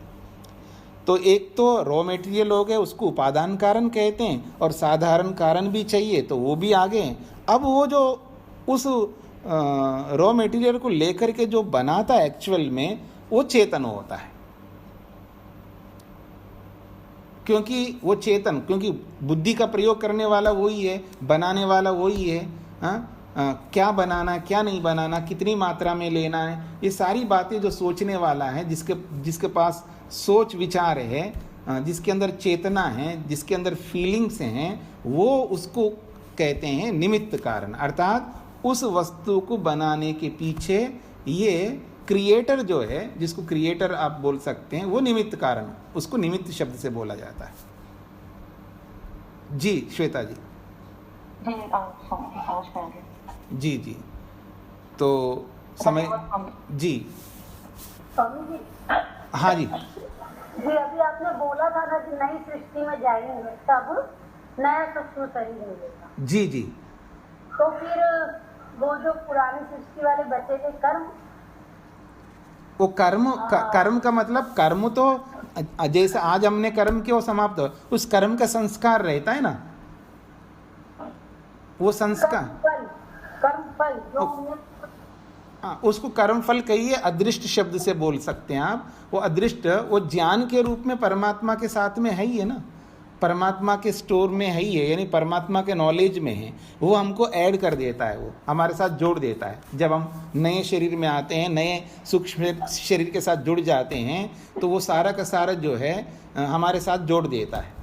तो एक तो रॉ मटेरियल हो गए, उसको उपादान कारण कहते हैं, और साधारण कारण भी चाहिए तो वो भी आ गए। अब वो जो उस रॉ मटेरियल को लेकर के जो बनाता है एक्चुअल में, वो चेतन होता है। क्योंकि बुद्धि का प्रयोग करने वाला वही है, बनाने वाला वही है। क्या बनाना, क्या नहीं बनाना, कितनी मात्रा में लेना है, ये सारी बातें जो सोचने वाला है, जिसके पास सोच विचार है, जिसके अंदर चेतना है, जिसके अंदर फीलिंग्स हैं, वो उसको कहते हैं निमित्त कारण। अर्थात उस वस्तु को बनाने के पीछे ये क्रिएटर जो है, जिसको क्रिएटर आप बोल सकते हैं, वो निमित्त कारण, उसको निमित्त शब्द से बोला जाता है। जी श्वेता जी। जी समझ पाएंगे। जी जी, तो समय जी। स्वामी जी, हाँ जी। जी अभी आपने बोला था ना कि नई सृष्टि में जाएंगे तब नया सूक्ष्म शरीर मिलेगा, जी जी। तो फिर वो जो पुरानी सृष्टि वाले बचे थे कर्म, वो कर्म का मतलब, कर्म तो जैसे आज हमने कर्म किया वो समाप्त हो, उस कर्म का संस्कार रहता है ना, वो संस्कार, कर्म फल जो हमने, हाँ, उसको कर्म फल कहिए, अदृष्ट शब्द से बोल सकते हैं आप। वो अदृष्ट, वो ज्ञान के रूप में परमात्मा के साथ में है ही है ना, परमात्मा के स्टोर में है ही है, यानी परमात्मा के नॉलेज में है। वो हमको ऐड कर देता है, वो हमारे साथ जोड़ देता है। जब हम नए शरीर में आते हैं, नए सूक्ष्म शरीर के साथ जुड़ जाते हैं, तो वो सारा का सारा जो है हमारे साथ जोड़ देता है।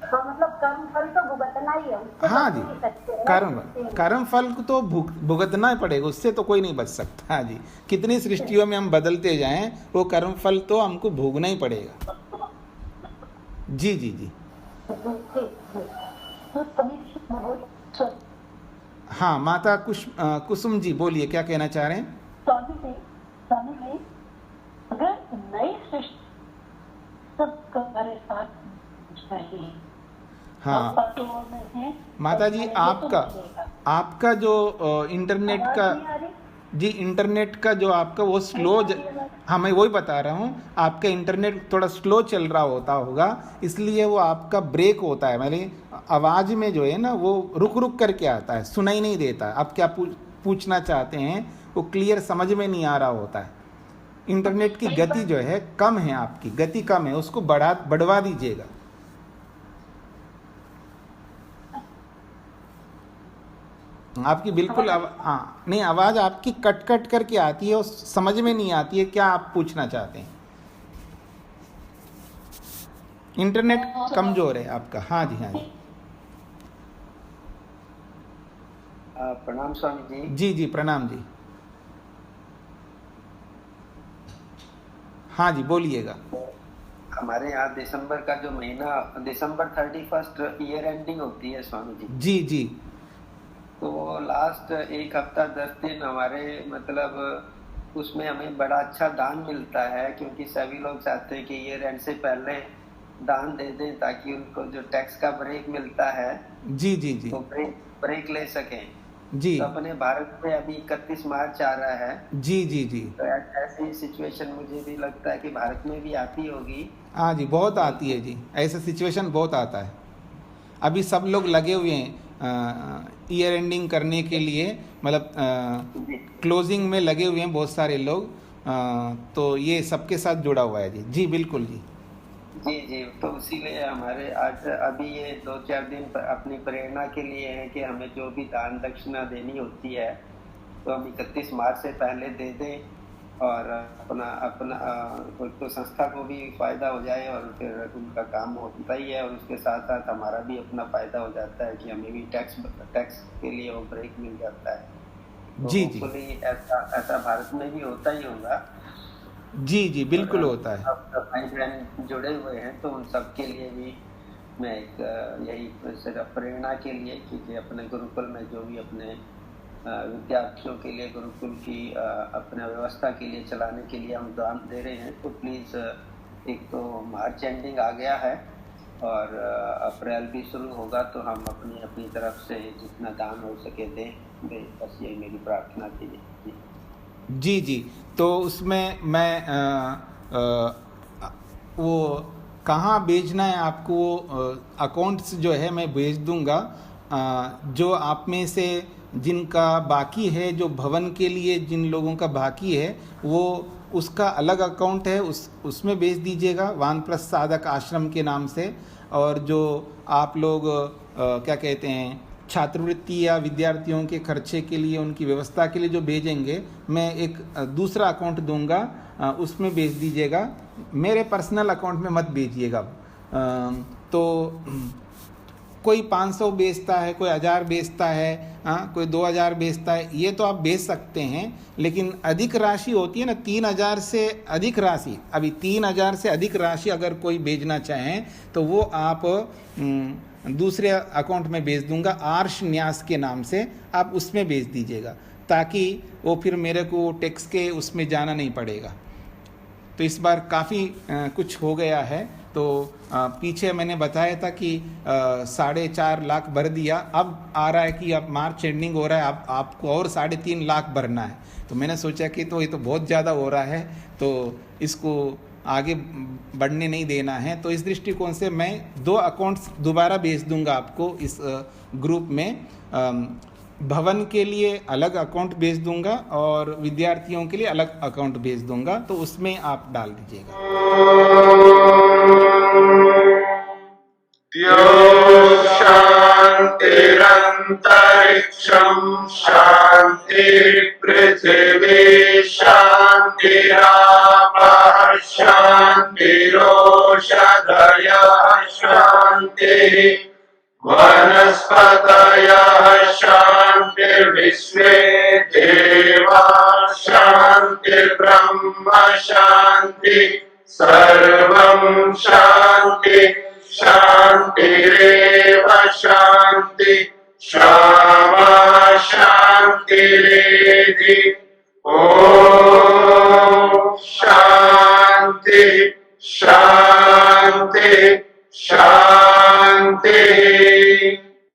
तो मतलब कर्म फल तो भुगतना ही है, उससे हाँ बच जी, नहीं सकते हैं। कर्म फल को तो भुगतना ही पड़ेगा, उससे तो कोई नहीं बच सकता। हाँ जी, कितनी सृष्टियों में हम बदलते जाएं, वो कर्म फल तो हमको भोगना ही पड़ेगा। जी जी जी। हाँ, माता कुसुम जी बोलिए, क्या कहना चाह रहे हैं? स्वामी जी, अगर नई सृष्टि सब हमारे साथ चाहिए, हाँ माता जी, आपका जो इंटरनेट का, जी इंटरनेट का जो आपका वो स्लो, हाँ मैं वही बता रहा हूँ, आपका इंटरनेट थोड़ा स्लो चल रहा होगा, इसलिए वो आपका ब्रेक होता है, मतलब आवाज़ में जो है ना वो रुक रुक करके आता है, सुनाई नहीं देता। आप क्या पूछना चाहते हैं वो क्लियर समझ में नहीं आ रहा होता है। इंटरनेट की गति जो है कम है, आपकी गति कम है, उसको बढ़वा दीजिएगा। आपकी बिल्कुल हाँ नहीं, आवाज़ आपकी कट कट करके आती है और समझ में नहीं आती है क्या आप पूछना चाहते हैं। इंटरनेट कमजोर है आपका। हाँ जी, हाँ जी। प्रणाम स्वामी जी। जी जी, प्रणाम जी। हाँ जी, बोलिएगा। हमारे यहाँ दिसंबर का जो महीना, दिसंबर 31 ईयर एंडिंग होती है स्वामी जी। जी जी। तो लास्ट एक हफ्ता 10 दिन हमारे मतलब उसमें हमें बड़ा अच्छा दान मिलता है, क्योंकि सभी लोग चाहते हैं कि ईयर एंड से पहले दान दे दें ताकि उनको जो टैक्स का ब्रेक मिलता है, जी जी जी, तो ब्रेक ले सकें। जी। तो अपने भारत में अभी 31 मार्च आ रहा है। जी जी जी। तो ऐसी सिचुएशन मुझे भी लगता है कि भारत में भी आती होगी। हाँ जी, बहुत आती है जी, ऐसा सिचुएशन बहुत आता है। अभी सब लोग लगे हुए हैं ईयर एंडिंग करने के लिए, मतलब क्लोजिंग में लगे हुए हैं बहुत सारे लोग, तो ये सबके साथ जुड़ा हुआ है जी। जी बिल्कुल जी। जी जी, तो इसीलिए हमारे आज अभी ये 2-4 दिन अपनी प्रेरणा के लिए है कि हमें जो भी दान दक्षिणा देनी होती है तो हम 31 मार्च से पहले दे दें, और अपना तो संस्था को भी फायदा हो जाए और फिर उनका काम होता ही है, और उसके साथ साथ हमारा भी अपना फायदा हो जाता है कि हमें भी टैक्स के लिए वो ब्रेक मिल जाता है। तो जी जी, ऐसा भारत में भी होता ही होगा। जी जी, बिल्कुल होता है। अब भाई बहन जुड़े हुए हैं तो उन सब के लिए भी मैं एक यही सिर्फ प्रेरणा के लिए कि अपने गुरुकुल में जो भी अपने विद्यार्थियों के लिए गुरुकुल की अपने व्यवस्था के लिए चलाने के लिए हम दान दे रहे हैं, तो प्लीज़ एक तो मार्च एंडिंग आ गया है और अप्रैल भी शुरू होगा, तो हम अपनी तरफ से जितना दान हो सके दें। बस यही मेरी प्रार्थना थी जी। जी जी, तो उसमें मैं वो कहाँ भेजना है आपको, अकाउंट्स जो है मैं भेज दूंगा। जो आप में से जिनका बाकी है, जो भवन के लिए जिन लोगों का बाकी है, वो उसका अलग अकाउंट है, उसमें भेज दीजिएगा, वानप्रस्थ साधक आश्रम के नाम से। और जो आप लोग क्या कहते हैं, छात्रवृत्ति या विद्यार्थियों के खर्चे के लिए, उनकी व्यवस्था के लिए जो भेजेंगे, मैं एक दूसरा अकाउंट दूंगा, उसमें भेज दीजिएगा। मेरे पर्सनल अकाउंट में मत भेजिएगा। तो कोई 500 बेचता है, कोई 1000 बेचता है, हाँ, कोई 2000 बेचता है, ये तो आप बेच सकते हैं, लेकिन अधिक राशि होती है ना, 3000 से अधिक राशि, अभी 3000 से अधिक राशि अगर कोई बेचना चाहें तो वो आप दूसरे अकाउंट में भेज दूंगा, आर्ष न्यास के नाम से, आप उसमें भेज दीजिएगा, ताकि वो फिर मेरे को टैक्स के उसमें जाना नहीं पड़ेगा। तो इस बार काफ़ी कुछ हो गया है। तो पीछे मैंने बताया था कि 4.5 लाख भर दिया, अब आ रहा है कि अब मार्च एंडिंग हो रहा है, अब आपको और 3.5 लाख भरना है। तो मैंने सोचा कि तो ये तो बहुत ज़्यादा हो रहा है, तो इसको आगे बढ़ने नहीं देना है। तो इस दृष्टिकोण से मैं 2 अकाउंट्स दोबारा भेज दूंगा आपको इस ग्रुप में। भवन के लिए अलग अकाउंट भेज दूंगा और विद्यार्थियों के लिए अलग अकाउंट भेज दूंगा, तो उसमें आप डाल दीजिएगा। शांतिरंतरिक्षं शांतिर्पृथिवी शांतिरापः शांतिरोषधयः शांतिः वनस्पतयः शांतिर्विश्वे देवाः शांतिर्ब्रह्म शांति सर्वं शांति शांतिरेव शांति क्षमा शांतिरेधि। ओम शांति शांति शांति।